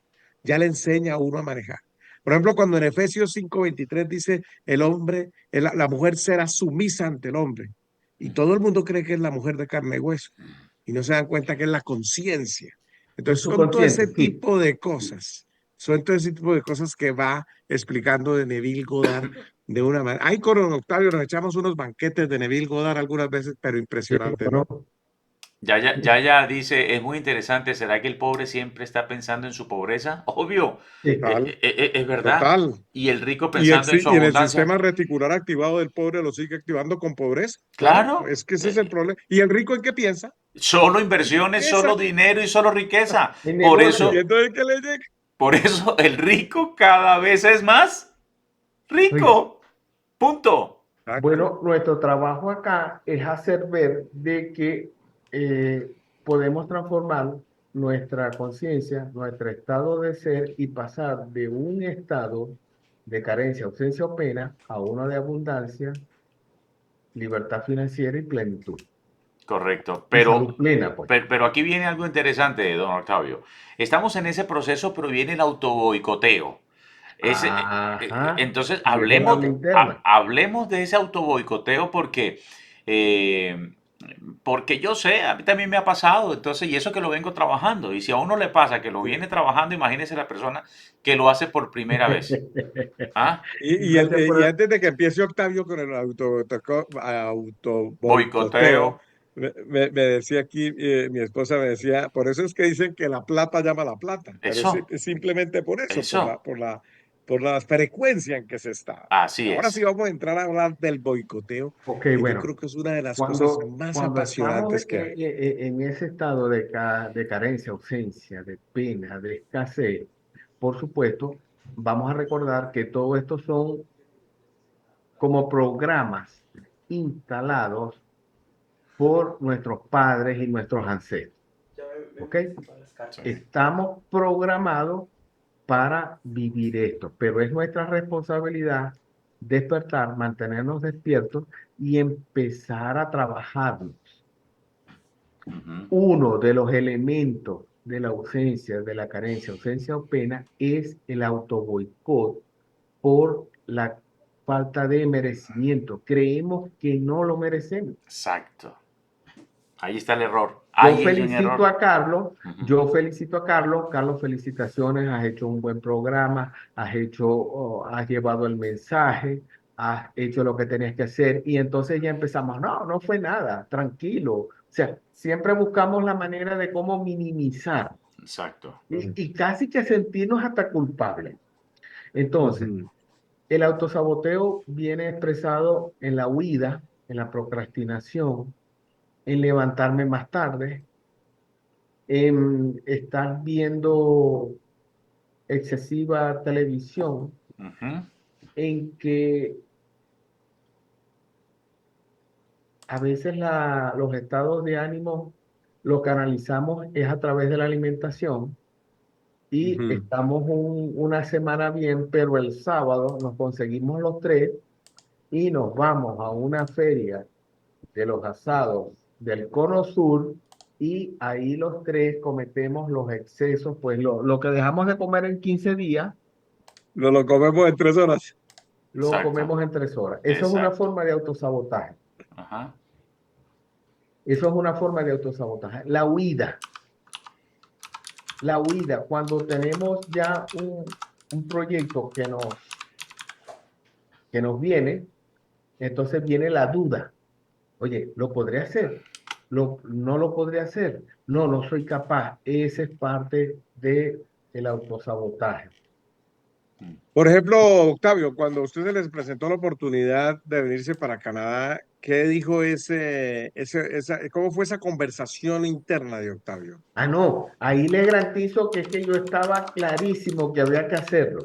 ya le enseña a uno a manejar. Por ejemplo, cuando en Efesios 5:23 dice, la mujer será sumisa ante el hombre. Y todo el mundo cree que es la mujer de carne y hueso. Y no se dan cuenta que es la conciencia. El Entonces, subconsciente, sí. son todo ese tipo de cosas que va explicando de Neville Goddard de una manera. Ahí con don Octavio nos echamos unos banquetes de Neville Goddard algunas veces, pero Sí, impresionantes, ¿no? bueno, Ya dice, es muy interesante, ¿será que el pobre siempre está pensando en su pobreza? Obvio, sí. Total, es verdad. total. Y el rico pensando en su Y en el abundancia. sistema reticular activado del pobre lo sigue activando con pobreza. Claro, Claro, es que ese es el problema. ¿Y el rico en qué piensa? solo En inversiones, riqueza. solo dinero y solo riqueza. El Por ¿Y negocio. eso, entonces qué le llega? por eso el rico cada vez es más Rico. rico. Punto. Exacto. Bueno, nuestro trabajo acá es hacer ver de que eh, podemos transformar nuestra conciencia, nuestro estado de ser y pasar de un estado de carencia, ausencia o pena a uno de abundancia, libertad financiera y plenitud. Correcto. Y salud plena, pues. Pero aquí viene algo interesante, don Octavio. Estamos en ese proceso, pero viene el autoboicoteo. Ajá. Entonces, Y es un habla interna. hablemos de ese autoboicoteo eh, porque yo sé, a mí también me ha pasado, entonces, y eso que lo vengo trabajando. Y si a uno le pasa que lo viene trabajando, imagínese la persona que lo hace por primera vez. ¿Ah? Gracias Y por... antes de que empiece Octavio con el Boicoteo. autoboicoteo, me decía aquí, mi esposa me decía, por eso es que dicen que la plata llama a la plata, pero Eso, es simplemente por eso, eso. por la frecuencia en que se está. Así Ahora sí es. vamos a entrar a hablar del boicoteo, Ok, que yo bueno. creo que es una de las cosas más Cuando estamos apasionantes que hay. en ese estado de carencia, ausencia, de pena, de escasez, por supuesto, vamos a recordar que todo esto son como programas instalados por nuestros padres y nuestros ancestros. ¿Ok? Estamos programados para vivir esto, pero es nuestra responsabilidad despertar, mantenernos despiertos y empezar a trabajarnos. Ujú. Uno de los elementos de la ausencia, de la carencia, ausencia o pena, es el autoboicot por la falta de merecimiento. Creemos que no lo merecemos. Exacto. Ahí está el error. Yo Ahí es un felicito error. a Carlos, Ujú. yo felicito a Carlos, Carlos, felicitaciones, has hecho un buen programa, has llevado el mensaje, has hecho lo que tenías que hacer y entonces ya empezamos, no, no fue nada, tranquilo. O sea, siempre buscamos la manera de cómo minimizar. Exacto. y casi que sentirnos hasta culpables. Entonces, Ujú. el autosaboteo viene expresado en la huida, en la procrastinación, en levantarme más tarde, en estar viendo excesiva televisión, Ujú. en que a veces los estados de ánimo los canalizamos es a través de la alimentación y Ujú. estamos una semana bien, pero el sábado nos conseguimos los tres y nos vamos a una feria de los asados del Cono Sur y ahí los tres cometemos los excesos, pues lo que dejamos de comer en 15 días, Nos lo comemos en 3 horas. lo Exacto. comemos en 3 horas. Eso es una Exacto. forma de autosabotaje. Ajá. Eso es una forma de autosabotaje. La huida, cuando tenemos ya un proyecto que nos viene, entonces viene la duda. Oye, ¿lo podré hacer? ¿No lo podré hacer? No, no soy capaz. Esa es parte del autosabotaje. Mm. Por ejemplo, Octavio, cuando a usted se les presentó la oportunidad de venirse para Canadá, ¿qué dijo cómo fue esa conversación interna de Octavio? Ah, no, ahí le garantizo que es que yo estaba clarísimo que había que hacerlo.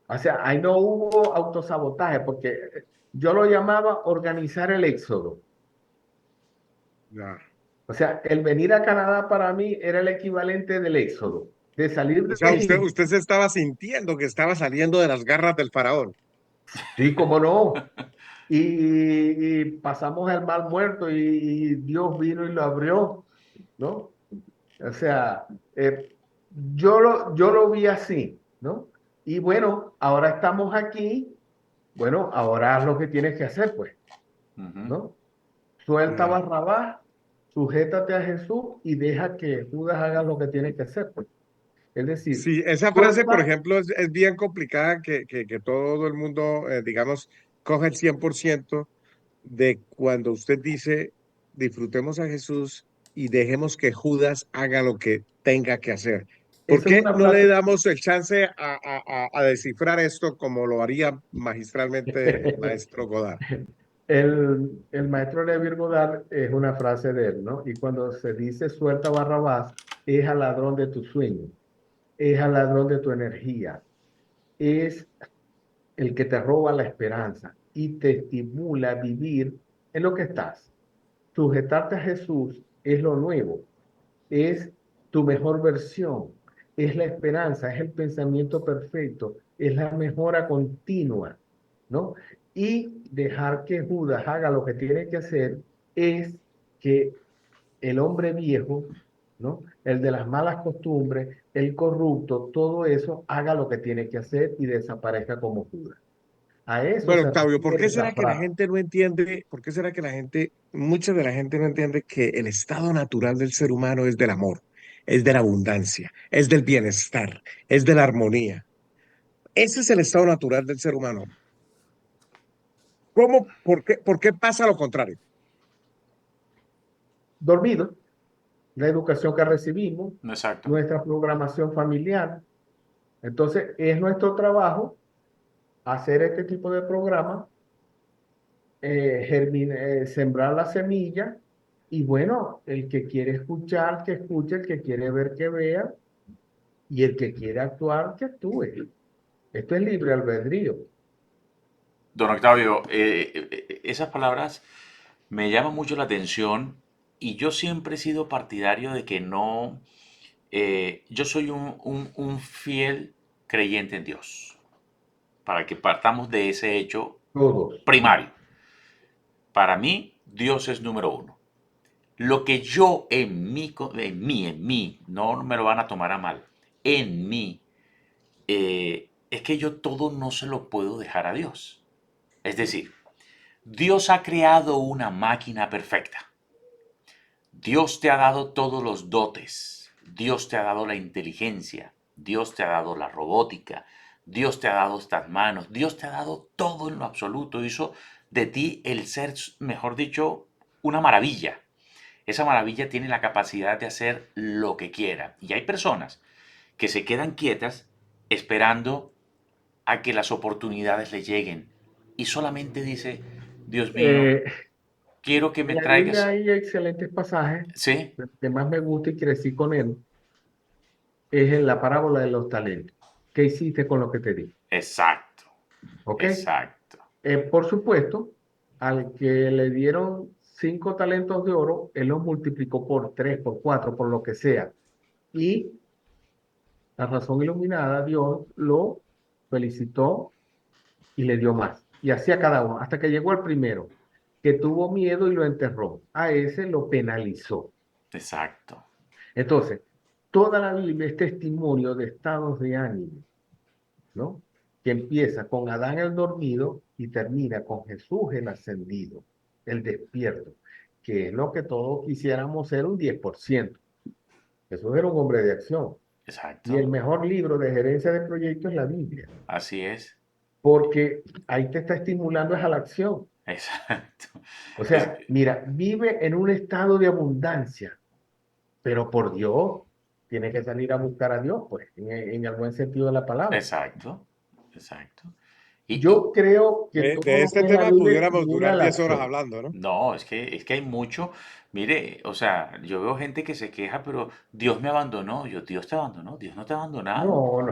O sea, ahí no hubo autosabotaje porque yo lo llamaba organizar el éxodo. Ya. O sea, el venir a Canadá para mí era el equivalente del éxodo, de salir O de sea, usted, Egipto. usted se estaba sintiendo que estaba saliendo de las garras del faraón. Sí, cómo no. Y pasamos el mar muerto y Dios vino y lo abrió, ¿no? O sea, yo lo vi así, ¿no? Y bueno, ahora estamos aquí, bueno, ahora haz lo que tienes que hacer, pues, Ujú. ¿no? Suelta a Ya. Barrabás, sujétate a Jesús y deja que Judas haga lo que tiene que hacer, pues. Es decir, Sí, esa frase, por suelta. ejemplo, es bien complicada que todo el mundo, digamos, coge el 100% de cuando usted dice, disfrutemos a Jesús y dejemos que Judas haga lo que tenga que hacer. ¿Por Eso es qué una no le frase. damos el chance a descifrar esto como lo haría magistralmente el maestro Godard? El maestro Levi Godard es una frase de él, ¿no? Y cuando se dice suelta Barrabás, es al ladrón de tu sueño, es al ladrón de tu energía, es el que te roba la esperanza y te estimula a vivir en lo que estás. Sujetarte a Jesús es lo nuevo, es tu mejor versión, es la esperanza, es el pensamiento perfecto, es la mejora continua, ¿no? Y dejar que Judas haga lo que tiene que hacer es que el hombre viejo, ¿no? El de las malas costumbres, el corrupto, todo eso haga lo que tiene que hacer y desaparezca como Judas. A eso Bueno, se Octavio, ¿por qué refiere la será que la frase. gente no entiende, por qué será que mucha de la gente no entiende que el estado natural del ser humano es del amor, es de la abundancia, es del bienestar, es de la armonía? Ese es el estado natural del ser humano. ¿Por qué pasa lo contrario? Dormido, la educación que recibimos, Exacto. nuestra programación familiar. Entonces, es nuestro trabajo hacer este tipo de programa, sembrar la semilla y bueno, el que quiere escuchar, que escuche, el que quiere ver, que vea y el que quiere actuar, que actúe. Esto es libre albedrío. Don Octavio, esas palabras me llaman mucho la atención y yo siempre he sido partidario de que no, yo soy un fiel creyente en Dios, para que partamos de ese hecho Todos. primario. Para mí, Dios es número uno. Lo que yo en mí, no me lo van a tomar a mal, en mí, es que yo todo no se lo puedo dejar a Dios. Es decir, Dios ha creado una máquina perfecta. Dios te ha dado todos los dotes. Dios te ha dado la inteligencia. Dios te ha dado la robótica. Dios te ha dado estas manos. Dios te ha dado todo en lo absoluto. Hizo de ti el ser, mejor dicho, una maravilla. esa maravilla tiene la capacidad de hacer lo que quiera. Y hay personas que se quedan quietas esperando a que las oportunidades le lleguen. Y solamente dice, Dios mío, Eh, quiero que en me la Biblia traigas. hay excelentes pasajes. Sí, El que más me gusta y crecí con él es en la parábola de los talentos. ¿Qué hiciste con lo que te di? exacto, ¿Ok? exacto, Por supuesto, al que le dieron 5 talentos de oro, él los multiplicó por 3, por 4, por lo que sea. Y la razón iluminada, Dios lo felicitó y le dio más. Y así a cada uno, hasta que llegó al primero, que tuvo miedo y lo enterró. A ese lo penalizó. exacto. Entonces, toda la Biblia es testimonio de estados de ánimo, ¿no? Que empieza con Adán el dormido y termina con Jesús el ascendido, el despierto, que es lo que todos quisiéramos ser un 10%. Jesús era un hombre de acción. Y el Exacto, mejor libro de gerencia de proyectos es la Biblia, así es, porque ahí te está estimulando es a la acción. exacto. O Es, sea, mira, vive en un estado de abundancia, pero por Dios, tiene que salir a buscar a Dios, pues, en el buen sentido de la palabra. exacto, exacto. Y Yo creo que todo De lo este que es la tema Biblia pudiéramos estimula durar la 10 horas acción. hablando, ¿no? no, es que hay mucho, mire, o sea, yo veo gente que se queja, pero Dios me abandonó. Yo, Dios te abandonó, Dios no te ha abandonado. No, no.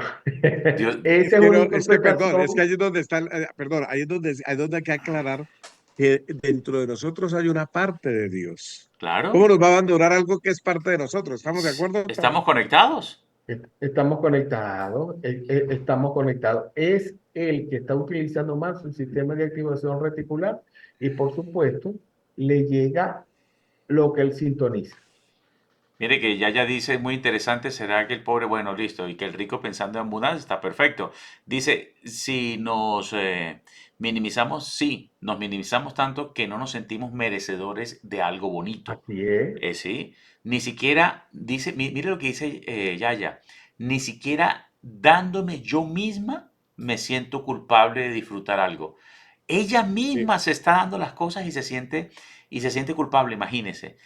Dios, Esa es una Perdón, es que interpretación. ahí es donde está, perdón, ahí es donde hay que aclarar que dentro de nosotros hay una parte de Dios. ¿Cómo claro, nos va a abandonar algo que es parte de nosotros? ¿Estamos de acuerdo? estamos conectados. Estamos conectados, estamos conectados. Es el que está utilizando más su sistema de activación reticular y por supuesto le llega lo que él sintoniza. Mire que ya dice, muy interesante, será que el pobre, bueno, listo, y que el rico pensando en abundancia, está perfecto. Dice, si nos minimizamos, sí, nos minimizamos tanto que no nos sentimos merecedores de algo bonito. Así es. Sí, ni siquiera, dice, mire lo que dice Yaya, ni siquiera dándome yo misma me siento culpable de disfrutar algo. Ella Sí. misma se está dando las cosas y se siente culpable, imagínese.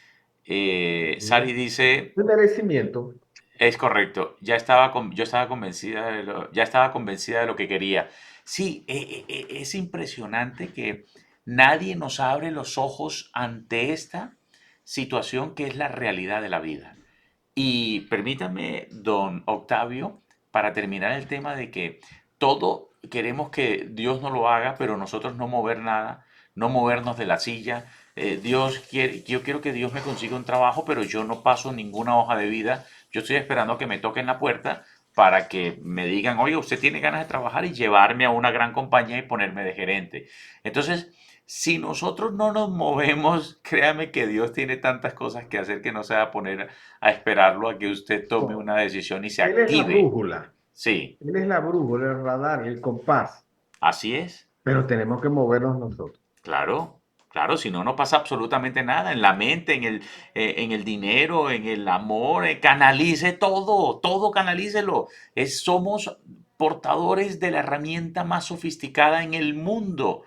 Sari dice, El merecimiento. es correcto, yo estaba convencida ya estaba convencida de lo que quería. Sí, es impresionante que nadie nos abre los ojos ante esta situación que es la realidad de la vida. Y permítame, don Octavio, para terminar el tema de que todo queremos que Dios no lo haga, pero nosotros no mover nada, no movernos de la silla. Dios quiere, yo quiero que Dios me consiga un trabajo, pero yo no paso ninguna hoja de vida. Yo estoy esperando a que me toquen la puerta para que me digan, oye, usted tiene ganas de trabajar y llevarme a una gran compañía y ponerme de gerente. Entonces, si nosotros no nos movemos, créame que Dios tiene tantas cosas que hacer que no se va a poner a esperarlo a que usted tome No, una decisión y se él es la active. brújula. Sí, Él es la brújula, el radar, el compás. así es. Pero tenemos que movernos nosotros. Claro, claro, si no, no pasa absolutamente nada en la mente, en el dinero, en el amor, canalice todo, todo canalícelo. Somos portadores de la herramienta más sofisticada en el mundo.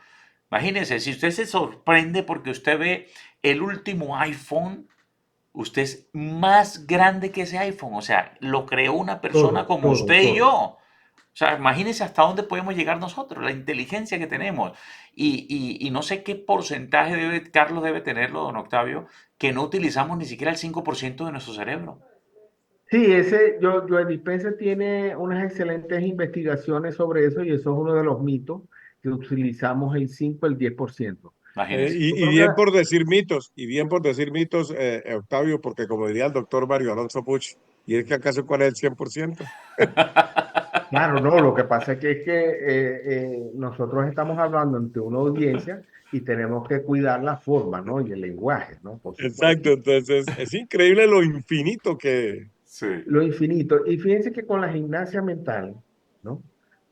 Imagínense, si usted se sorprende porque usted ve el último iPhone, usted es más grande que ese iPhone. O sea, lo creó una persona Todo, como todo, usted y todo. yo. O sea, imagínense hasta dónde podemos llegar nosotros, la inteligencia que tenemos. Y no sé qué porcentaje Carlos debe tenerlo, don Octavio, que no utilizamos ni siquiera el 5% de nuestro cerebro. Sí, Joe Dispenza tiene unas excelentes investigaciones sobre eso y eso es uno de los mitos que utilizamos el 5, el 10%. Imagínense. Yo Y creo bien que por decir mitos, Octavio, porque como diría el doctor Mario Alonso Puch, ¿y es que acaso cuál es el 100%? claro, no, lo que pasa es que nosotros estamos hablando ante una audiencia y tenemos que cuidar la forma, ¿no? Y el lenguaje, ¿no? Por supuesto. Exacto, entonces es increíble lo infinito que... Sí. Lo infinito. Y fíjense que con la gimnasia mental, ¿no?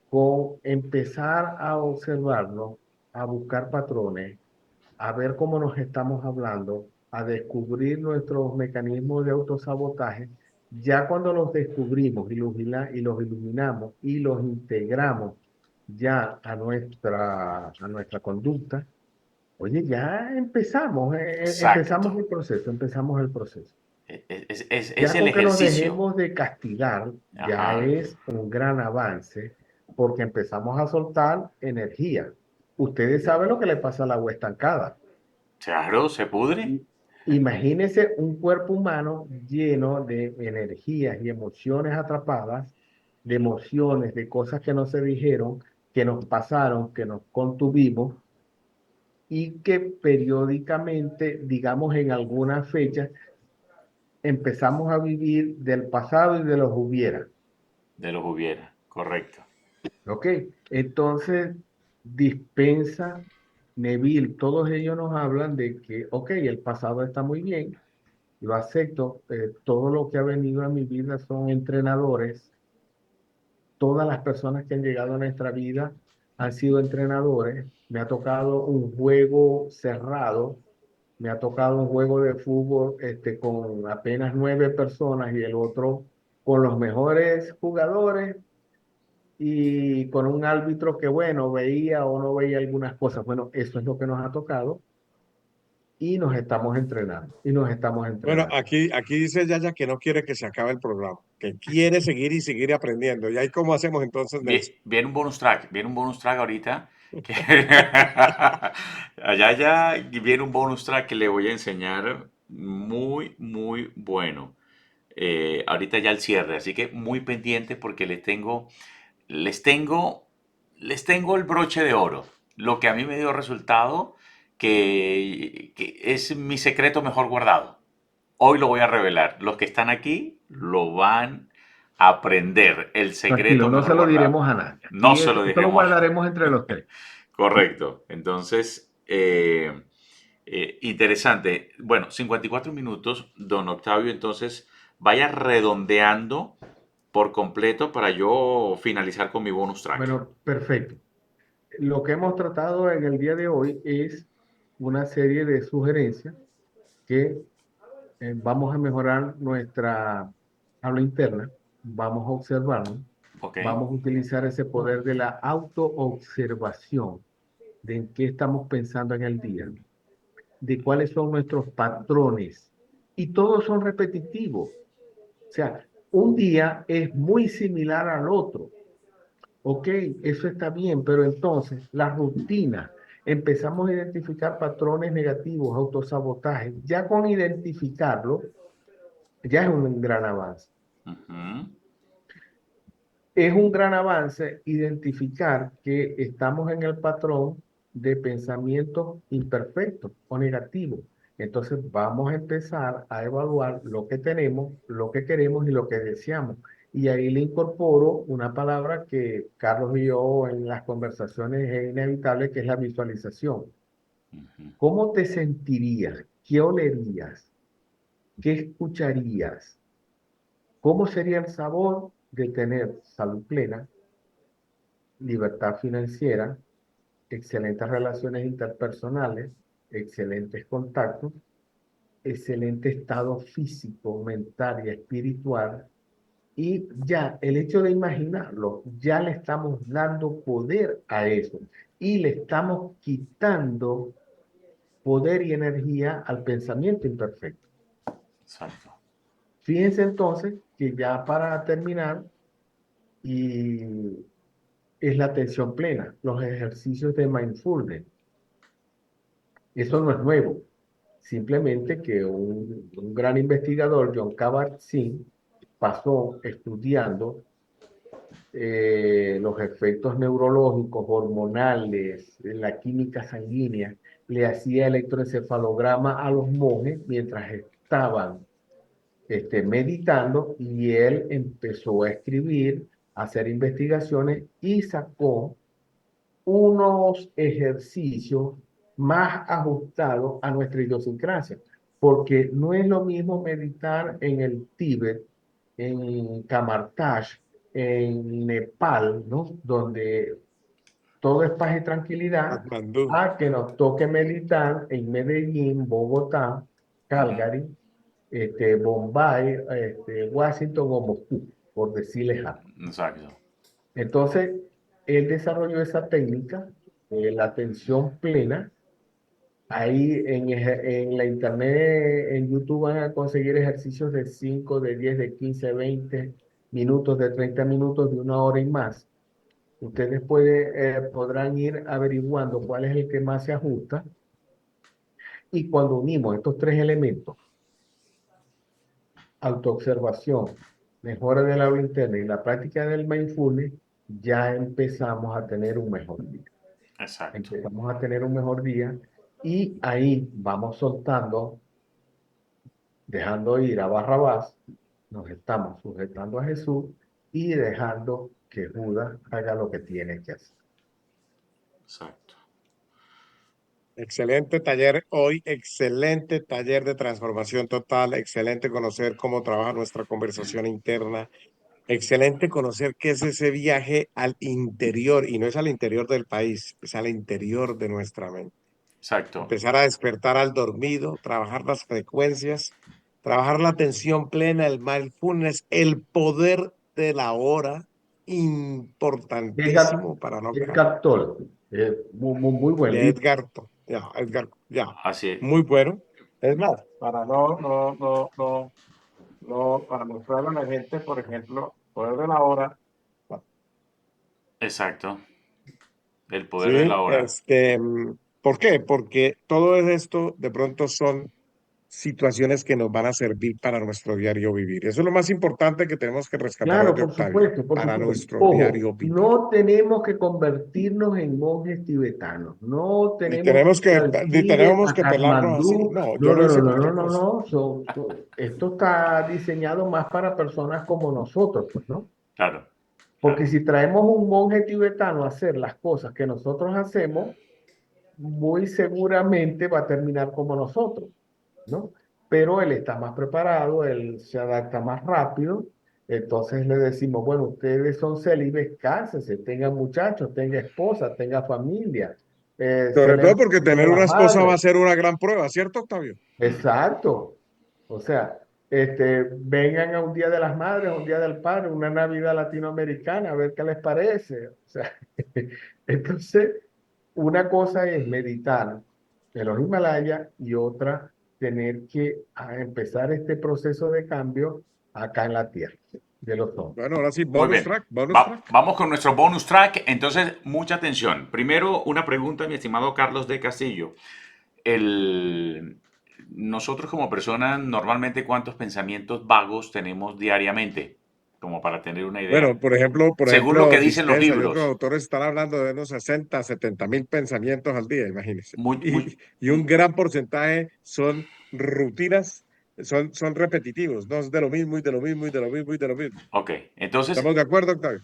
Con empezar a observarnos, a buscar patrones, a ver cómo nos estamos hablando, a descubrir nuestros mecanismos de autosabotaje, ya cuando los descubrimos y los iluminamos y los integramos ya a nuestra conducta, Oye, ya empezamos, Exacto. empezamos el proceso. Es Ya el con que nos ejercicio. dejemos de castigar, ya Ajá. es un gran avance, porque empezamos a soltar energía. Ustedes saben lo que le pasa al agua estancada. Claro, se pudre. Y imagínese un cuerpo humano lleno de energías y emociones atrapadas, de emociones, de cosas que no se dijeron, que nos pasaron, que nos contuvimos y que periódicamente, digamos en algunas fechas, empezamos a vivir del pasado y de los hubiera. De los hubiera. Correcto. ¿Ok? Entonces, Dispensa, Neville, todos ellos nos hablan de que, ok, el pasado está muy bien, lo acepto, todo lo que ha venido a mi vida son entrenadores, todas las personas que han llegado a nuestra vida han sido entrenadores, me ha tocado un juego cerrado, me ha tocado un juego de fútbol con apenas 9 personas y el otro con los mejores jugadores y con un árbitro que, bueno, veía o no veía algunas cosas. Bueno, eso es lo que nos ha tocado y nos estamos entrenando, y nos estamos Bueno, entrenando. aquí dice Yaya que no quiere que se acabe el programa, que quiere seguir y seguir aprendiendo. ¿Y ahí cómo hacemos entonces, Nelson? Viene un bonus track. Viene un bonus track ahorita. Que allá ya viene un bonus track que le voy a enseñar muy, muy bueno. Ahorita ya el cierre. Así que muy pendiente porque les tengo, les tengo el broche de oro. Lo que a mí me dio resultado, que es mi secreto mejor guardado. Hoy lo voy a revelar. Los que están aquí lo van a aprender. El Tranquilo, secreto no mejor se lo guardado. diremos a nadie. No Aquí se lo esto lo dejemos. guardaremos entre los tres. Correcto. Entonces, interesante. Bueno, 54 minutos, don Octavio. Entonces, vaya redondeando por completo para yo finalizar con mi bonus track. Bueno, perfecto. Lo que hemos tratado en el día de hoy es una serie de sugerencias que vamos a mejorar nuestra habla interna, vamos a observarnos, ¿Ok? vamos a utilizar ese poder de la autoobservación, de en qué estamos pensando en el día, de cuáles son nuestros patrones. Y todos son repetitivos. O sea, un día es muy similar al otro. Ok, eso está bien, pero entonces la rutina, empezamos a identificar patrones negativos, autosabotaje. Ya con identificarlo, ya es un gran avance. Ujú. Es un gran avance identificar que estamos en el patrón de pensamientos imperfectos o negativos. Entonces vamos a empezar a evaluar lo que tenemos, lo que queremos y lo que deseamos. Y ahí le incorporo una palabra que Carlos y yo en las conversaciones es inevitable, que es la visualización. ¿Cómo te sentirías? ¿Qué olerías? ¿Qué escucharías? ¿Cómo sería el sabor de tener salud plena, libertad financiera, excelentes relaciones interpersonales, excelentes contactos, excelente estado físico, mental y espiritual? Y ya el hecho de imaginarlo, ya le estamos dando poder a eso y le estamos quitando poder y energía al pensamiento imperfecto. Exacto. Fíjense entonces que ya para terminar, y es la atención plena, los ejercicios de mindfulness. Eso no es nuevo, simplemente que un gran investigador, John Kabat-Zinn, pasó estudiando los efectos neurológicos, hormonales, la química sanguínea, le hacía electroencefalograma a los monjes mientras estaban meditando y él empezó a escribir, a hacer investigaciones y sacó unos ejercicios más ajustados a nuestra idiosincrasia, porque no es lo mismo meditar en el Tíbet, en Kamartash, en Nepal, ¿no? Donde todo es paz y tranquilidad, Katmandú. a que nos toque meditar en Medellín, Bogotá, Ujú. Calgary, Bombay, Washington o Moscú, por decirles algo. Exacto. Entonces, él desarrolló esa técnica, la atención plena, Ahí en la internet, en YouTube van a conseguir ejercicios de 5, de 10, de 15, 20 minutos, de 30 minutos, de 1 hora y más. Ustedes podrán ir averiguando cuál es el que más se ajusta y cuando unimos estos tres elementos, autoobservación, mejora del habla interna y la práctica del mindfulness, ya empezamos a tener un mejor día. Exacto. Empezamos a tener un mejor día y ahí vamos soltando, dejando ir a Barrabás, nos estamos sujetando a Jesús y dejando que Judas haga lo que tiene que hacer. Exacto. Excelente taller hoy, excelente taller de transformación total, excelente conocer cómo trabaja nuestra conversación interna, excelente conocer qué es ese viaje al interior, y no es al interior del país, es al interior de nuestra mente. Exacto. Empezar a despertar al dormido, trabajar las frecuencias, trabajar la atención plena, el mindfulness, el poder de la hora, Edgar, importantísimo para no caer. Edgar Tolle, muy buen De libro. Edgar, ya, Edgar, ya, Así es. muy bueno. Es más, para no, para mostrarle a la gente, por ejemplo, poder de la hora, Exacto. El poder de la sí, hora. ¿por qué? Porque todo esto de pronto son situaciones que nos van a servir para nuestro diario vivir. Eso es lo más importante que tenemos que rescatar hoy Claro, de por Octavio, supuesto, por para supuesto. nuestro Ojo, diario vivir. no tenemos que convertirnos en monjes tibetanos, no Ni tenemos que tenemos ir que, al ni Tíbet, tenemos a que pelarnos así. Katmandú. No, yo No, lo no, no, hice no, por no, otra no, cosa. no. Esto está diseñado más para personas como nosotros, pues, ¿no? Claro. Porque Claro. si traemos un monje tibetano a hacer las cosas que nosotros hacemos, muy seguramente va a terminar como nosotros, ¿no? Pero él está más preparado, él se adapta más rápido, entonces le decimos, bueno, ustedes son célibes, cásense, tengan muchachos, tenga esposa, tenga familia, se Sobre le todo porque de tener las una esposa va a madres. ser una gran prueba, ¿cierto, Octavio? Mm. Exacto. O sea, vengan a un Día de las Madres, a un Día del Padre, una Navidad latinoamericana, a ver qué les parece. O sea, entonces, una cosa es meditar en los Himalayas y otra tener que empezar este proceso de cambio acá en la tierra de los hombres. Bueno, ahora sí, Muy bien. bonus track. Vamos con nuestro bonus track. Entonces, mucha atención. Primero, una pregunta, mi estimado Carlos de Castillo. El, nosotros como personas, normalmente, ¿cuántos pensamientos vagos tenemos diariamente? Como para tener una idea. Bueno, por Según lo que ejemplo, dicen los Dispensa y otros libros. autores están hablando de unos 60, 70.000 pensamientos al día, imagínense. Muy, muy, Y un gran porcentaje son rutinas, son repetitivos, no es de lo mismo y de lo mismo y de lo mismo y de lo mismo. ok. Entonces, ¿Estamos de acuerdo, Octavio?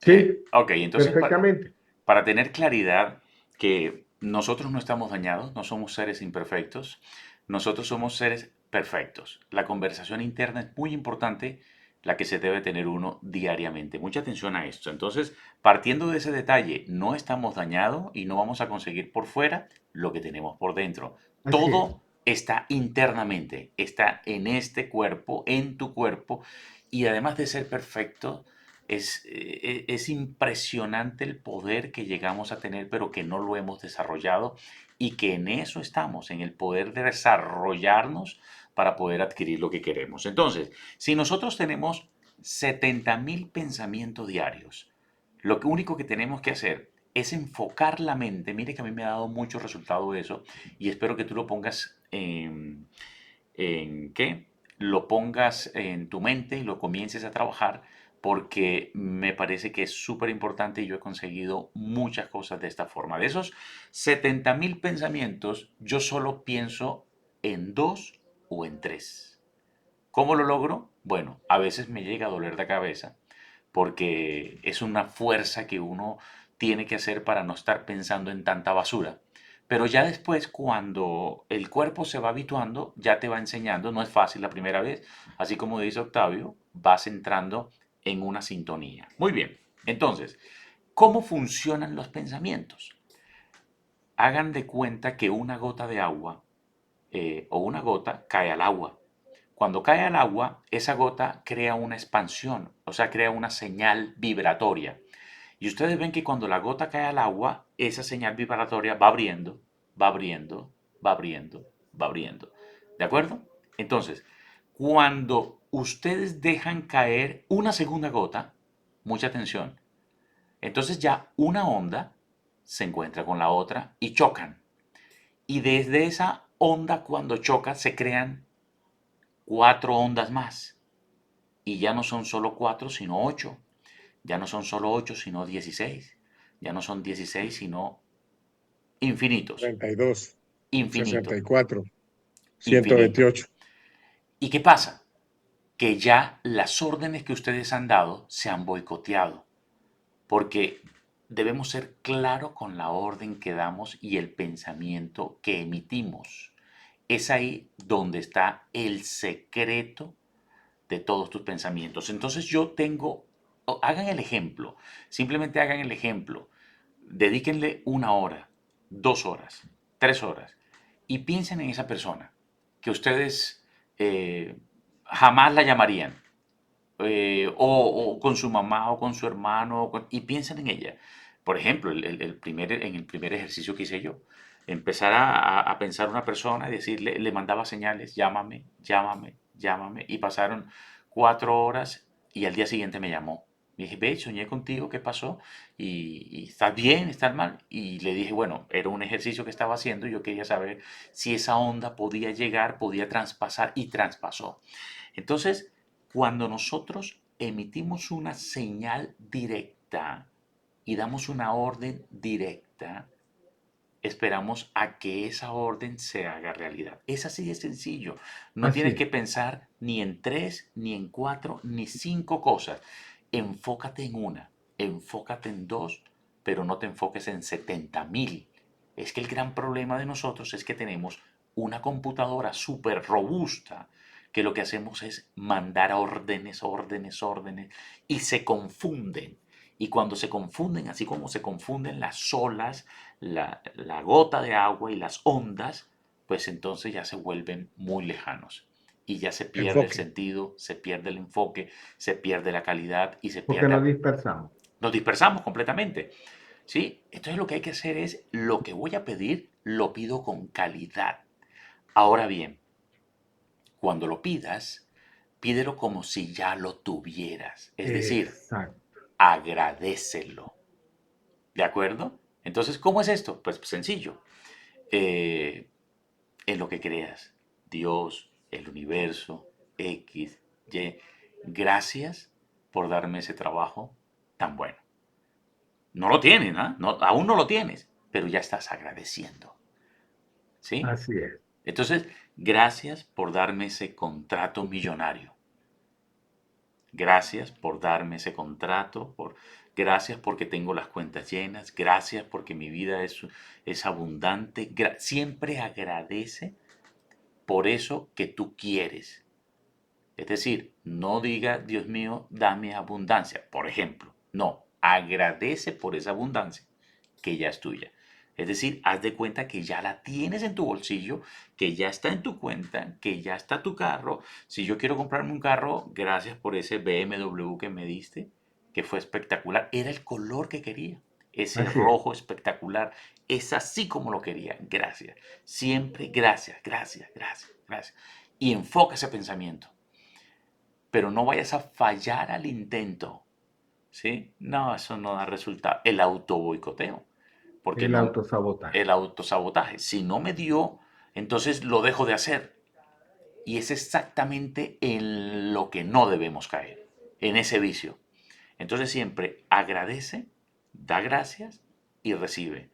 Sí, ok. Entonces, perfectamente. para tener claridad que nosotros no estamos dañados, no somos seres imperfectos, nosotros somos seres perfectos. La conversación interna es muy importante, la que se debe tener uno diariamente. Mucha atención a esto. Entonces, partiendo de ese detalle, no estamos dañados y no vamos a conseguir por fuera lo que tenemos por dentro. Así es. Todo está internamente, está en este cuerpo, en tu cuerpo, y además de ser perfecto, es impresionante el poder que llegamos a tener, pero que no lo hemos desarrollado y que en eso estamos, en el poder de desarrollarnos para poder adquirir lo que queremos. Entonces, si nosotros tenemos 70.000 pensamientos diarios, lo único que tenemos que hacer es enfocar la mente. Mire que a mí me ha dado mucho resultado eso y espero que tú lo pongas en ¿qué? Lo pongas en tu mente y lo comiences a trabajar porque me parece que es súper importante y yo he conseguido muchas cosas de esta forma. De esos 70.000 pensamientos, yo solo pienso en dos o en tres. ¿Cómo lo logro? Bueno, a veces me llega a doler la cabeza porque es una fuerza que uno tiene que hacer para no estar pensando en tanta basura. Pero ya después, cuando el cuerpo se va habituando, ya te va enseñando, no es fácil la primera vez, así como dice Octavio, vas entrando en una sintonía. Muy bien, entonces, ¿cómo funcionan los pensamientos? Hagan de cuenta que una gota de agua o una gota cae al agua. Cuando cae al agua, esa gota crea una expansión, o sea, crea una señal vibratoria. Y ustedes ven que cuando la gota cae al agua, esa señal vibratoria va abriendo, va abriendo, va abriendo, va abriendo. ¿De acuerdo? Entonces, cuando ustedes dejan caer una segunda gota, mucha atención, entonces ya una onda se encuentra con la otra y chocan. Y desde esa onda cuando choca se crean 4 ondas más. Y ya no son solo 4, sino 8. Ya no son solo 8, sino 16. Ya no son 16, sino infinitos. 32, Infinito. 64, Infinito. 128. ¿Y qué pasa? Que ya las órdenes que ustedes han dado se han boicoteado. Porque debemos ser claros con la orden que damos y el pensamiento que emitimos. Es ahí donde está el secreto de todos tus pensamientos. Entonces yo tengo, hagan el ejemplo, simplemente hagan el ejemplo, dedíquenle 1 hora, 2 horas, 3 horas y piensen en esa persona que ustedes eh, jamás la llamarían, o con su mamá o con su hermano, y piensen en ella. Por ejemplo, en el primer ejercicio que hice yo, empezar a pensar una persona y decirle, le mandaba señales, llámame, llámame, llámame, y pasaron 4 horas y al día siguiente me llamó. Me dije, ve, soñé contigo, ¿qué pasó? Y ¿estás bien? ¿Estás mal? Y le dije, bueno, era un ejercicio que estaba haciendo y yo quería saber si esa onda podía llegar, podía traspasar, y traspasó. Entonces, cuando nosotros emitimos una señal directa y damos una orden directa, esperamos a que esa orden se haga realidad. Es así de sencillo. No Así tienes que es. pensar ni en 3, ni en 4, ni 5 cosas. Enfócate en una, enfócate en 2, pero no te enfoques en 70.000. Es que el gran problema de nosotros es que tenemos una computadora súper robusta que lo que hacemos es mandar órdenes, órdenes, órdenes, y se confunden. Y cuando se confunden, así como se confunden las olas, la gota de agua y las ondas, pues entonces ya se vuelven muy lejanos. Y ya se pierde el Enfoque. sentido, se pierde el enfoque, se pierde la calidad y se Porque nos pierde. dispersamos. Nos dispersamos completamente. ¿Sí? Entonces lo que hay que hacer es, lo que voy a pedir, lo pido con calidad. Ahora bien, cuando lo pidas, pídelo como si ya lo tuvieras. Es decir, Exacto. agradécelo. ¿De acuerdo? Entonces, ¿cómo es esto? Pues sencillo. Eh, en lo que creas. Dios, el universo, X, Y. Gracias por darme ese trabajo tan bueno. No lo tienes, ¿no? No, aún no lo tienes, pero ya estás agradeciendo. ¿Sí? Así es. Entonces, gracias por darme ese contrato millonario. Gracias por darme ese contrato, gracias porque tengo las cuentas llenas, gracias porque mi vida es abundante. Siempre agradece por eso que tú quieres. Es decir, no diga, Dios mío, dame abundancia, por ejemplo. No, agradece por esa abundancia que ya es tuya. Es decir, haz de cuenta que ya la tienes en tu bolsillo, que ya está en tu cuenta, que ya está tu carro. Si yo quiero comprarme un carro, gracias por ese BMW que me diste, que fue espectacular. Era el color que quería. Ese Así es. rojo espectacular. Es así como lo quería. Gracias. Siempre gracias, gracias, gracias, gracias. Y enfoca ese pensamiento. Pero no vayas a fallar al intento. ¿Sí? No, eso no da resultado. El auto boicoteo. Porque El no, autosabotaje. el autosabotaje. Si no me dio, entonces lo dejo de hacer. Y es exactamente en lo que no debemos caer, en ese vicio. Entonces siempre agradece, da gracias y recibe.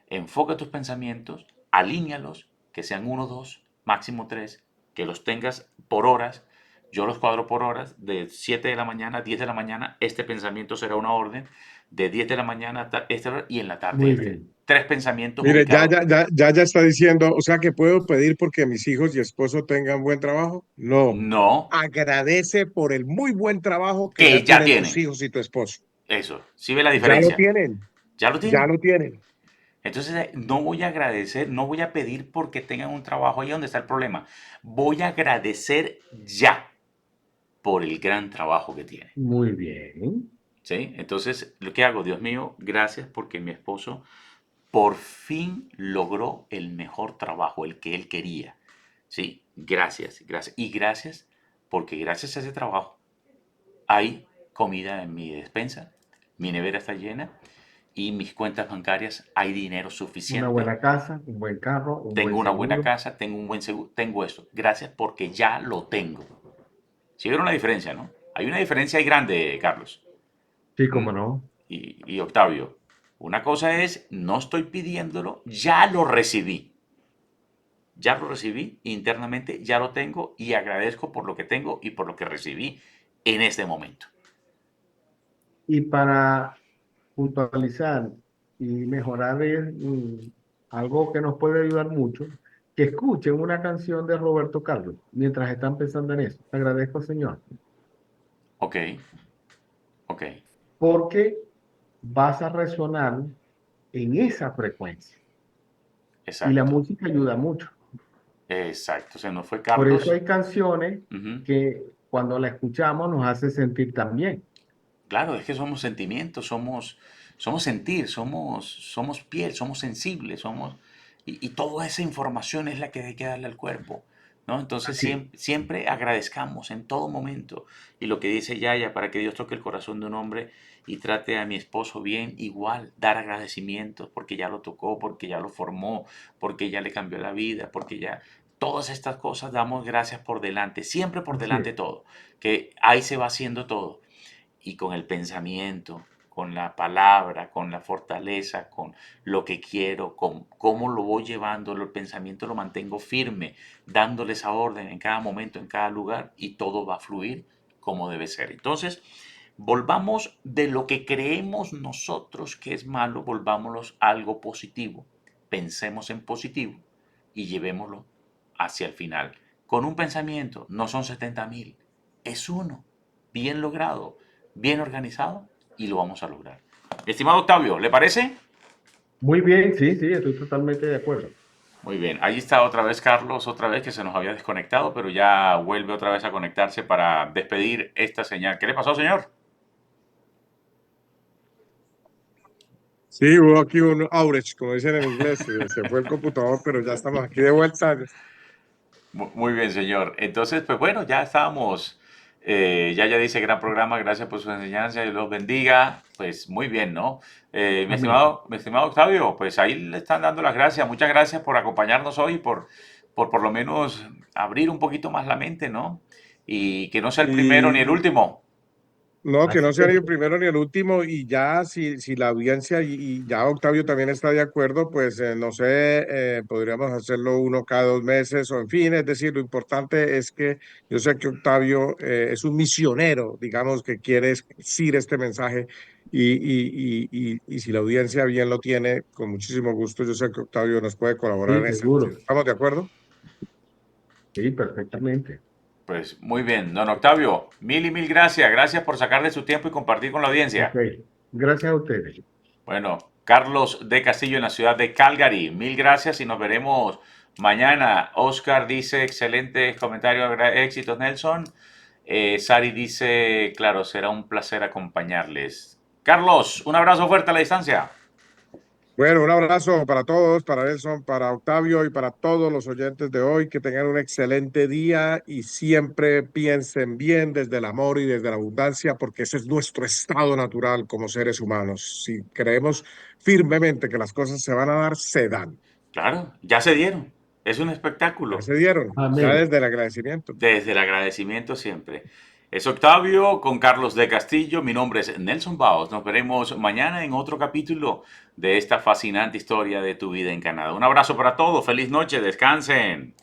Enfoca tus pensamientos, alíñalos, que sean uno, dos, máximo tres, que los tengas por horas. Yo los cuadro por horas, de 7 de la mañana a 10 de la mañana, este pensamiento será una orden, de 10 de la mañana a esta hora, y en la tarde Muy este. bien. 3 pensamientos Mire, ubicados. ya está diciendo, o sea que puedo pedir porque mis hijos y esposo tengan buen trabajo. No, No, agradece por el muy buen trabajo que ya que ya tienen tus tienen. hijos y tu esposo. Eso, ¿sí ve la Ya lo diferencia? tienen, Ya lo ya tienen. lo tienen. Entonces, no voy a agradecer, no voy a pedir porque tengan un trabajo ahí donde está el problema. Voy a agradecer ya por el gran trabajo que tienen. Muy bien. ¿Sí? Entonces, ¿lo que hago? Dios mío, gracias porque mi esposo por fin logró el mejor trabajo, el que él quería. Sí, gracias, gracias. Y gracias porque gracias a ese trabajo hay comida en mi despensa, mi nevera está llena y mis cuentas bancarias hay dinero Una suficiente. buena casa, un buen carro, un Tengo buen una buena seguro. casa, tengo un buen seguro, tengo esto. Gracias porque ya lo tengo. ¿Sí vieron la diferencia, no? Hay una diferencia ahí grande, Carlos Sí, cómo no. y Octavio. Una cosa es, no estoy pidiéndolo, ya lo recibí. Ya lo recibí internamente, ya lo tengo y agradezco por lo que tengo y por lo que recibí en este momento. Y para puntualizar y mejorar algo que nos puede ayudar mucho, que escuchen una canción de Roberto Carlos mientras están pensando en eso. Agradezco, Señor, Ok, ok, porque vas a resonar en esa frecuencia. Y la exacto, música ayuda mucho. exacto. Se nos fue Por eso Carlos. hay canciones Ujú. que cuando la escuchamos nos hace sentir tan bien. Claro, es que somos sentimientos, somos sentir, somos piel, somos sensibles, y toda esa información es la que hay que darle al cuerpo, ¿no? Entonces Así es. siempre agradezcamos en todo momento. Y lo que dice Yaya, para que Dios toque el corazón de un hombre y trate a mi esposo bien, igual, dar agradecimientos, porque ya lo tocó, porque ya lo formó, porque ya le cambió la vida, porque ya... Todas estas cosas damos gracias por delante, siempre por Así delante es. todo, que ahí se va haciendo todo y con el pensamiento, con la palabra, con la fortaleza, con lo que quiero, con cómo lo voy llevando, el pensamiento lo mantengo firme, dándole esa orden en cada momento, en cada lugar y todo va a fluir como debe ser. Entonces, volvamos de lo que creemos nosotros que es malo, volvámoslo a algo positivo. Pensemos en positivo y llevémoslo hacia el final. Con un pensamiento, no son 70,000, es uno, bien logrado, bien organizado y lo vamos a lograr. Estimado Octavio, ¿le parece? Muy bien, sí, sí, estoy totalmente de acuerdo. Muy bien, ahí está otra vez Carlos, otra vez que se nos había desconectado, pero ya vuelve otra vez a conectarse para despedir esta señal. ¿Qué le pasó, señor? Sí, hubo aquí un outage, como dicen en inglés, se fue el computador, pero ya estamos aquí de vuelta. Muy bien, señor. Entonces, pues bueno, ya estábamos. Ya dice gran programa, gracias por su enseñanza, Dios los bendiga. Pues muy bien, ¿no? Amén. Mi estimado Octavio, pues ahí le están dando las gracias. Muchas gracias por acompañarnos hoy, por lo menos abrir un poquito más la mente, ¿no? Y que no sea el primero ni el Y último. no, que Así no sea ni es. el primero ni el último, y ya si la audiencia y ya Octavio también está de acuerdo, pues no sé, podríamos hacerlo uno cada 2 meses o en fin, es decir, lo importante es que yo sé que Octavio es un misionero, digamos, que quiere decir este mensaje y si la audiencia bien lo tiene, con muchísimo gusto, yo sé que Octavio nos puede colaborar Sí, en ese sentido. seguro. ¿Estamos de acuerdo? Sí, perfectamente. Pues muy bien, don Octavio, mil y mil gracias. Gracias por sacarle su tiempo y compartir con la Ok. audiencia. Gracias a ustedes. Bueno, Carlos de Castillo en la ciudad de Calgary, mil gracias y nos veremos mañana. Oscar dice, excelente comentario, éxitos Nelson. Sari dice, claro, será un placer acompañarles. Carlos, un abrazo fuerte a la distancia. Bueno, un abrazo para todos, para Nelson, para Octavio y para todos los oyentes de hoy. Que tengan un excelente día y siempre piensen bien desde el amor y desde la abundancia, porque ese es nuestro estado natural como seres humanos. Si creemos firmemente que las cosas se van a dar, se dan. Claro, ya se dieron. Es un Ya espectáculo. se dieron, ya Amén. desde el agradecimiento. Desde el agradecimiento siempre. Es Octavio con Carlos de Castillo. Mi nombre es Nelson Baos. Nos veremos mañana en otro capítulo de esta fascinante historia de tu vida en Canadá. Un abrazo para todos. Feliz noche. Descansen.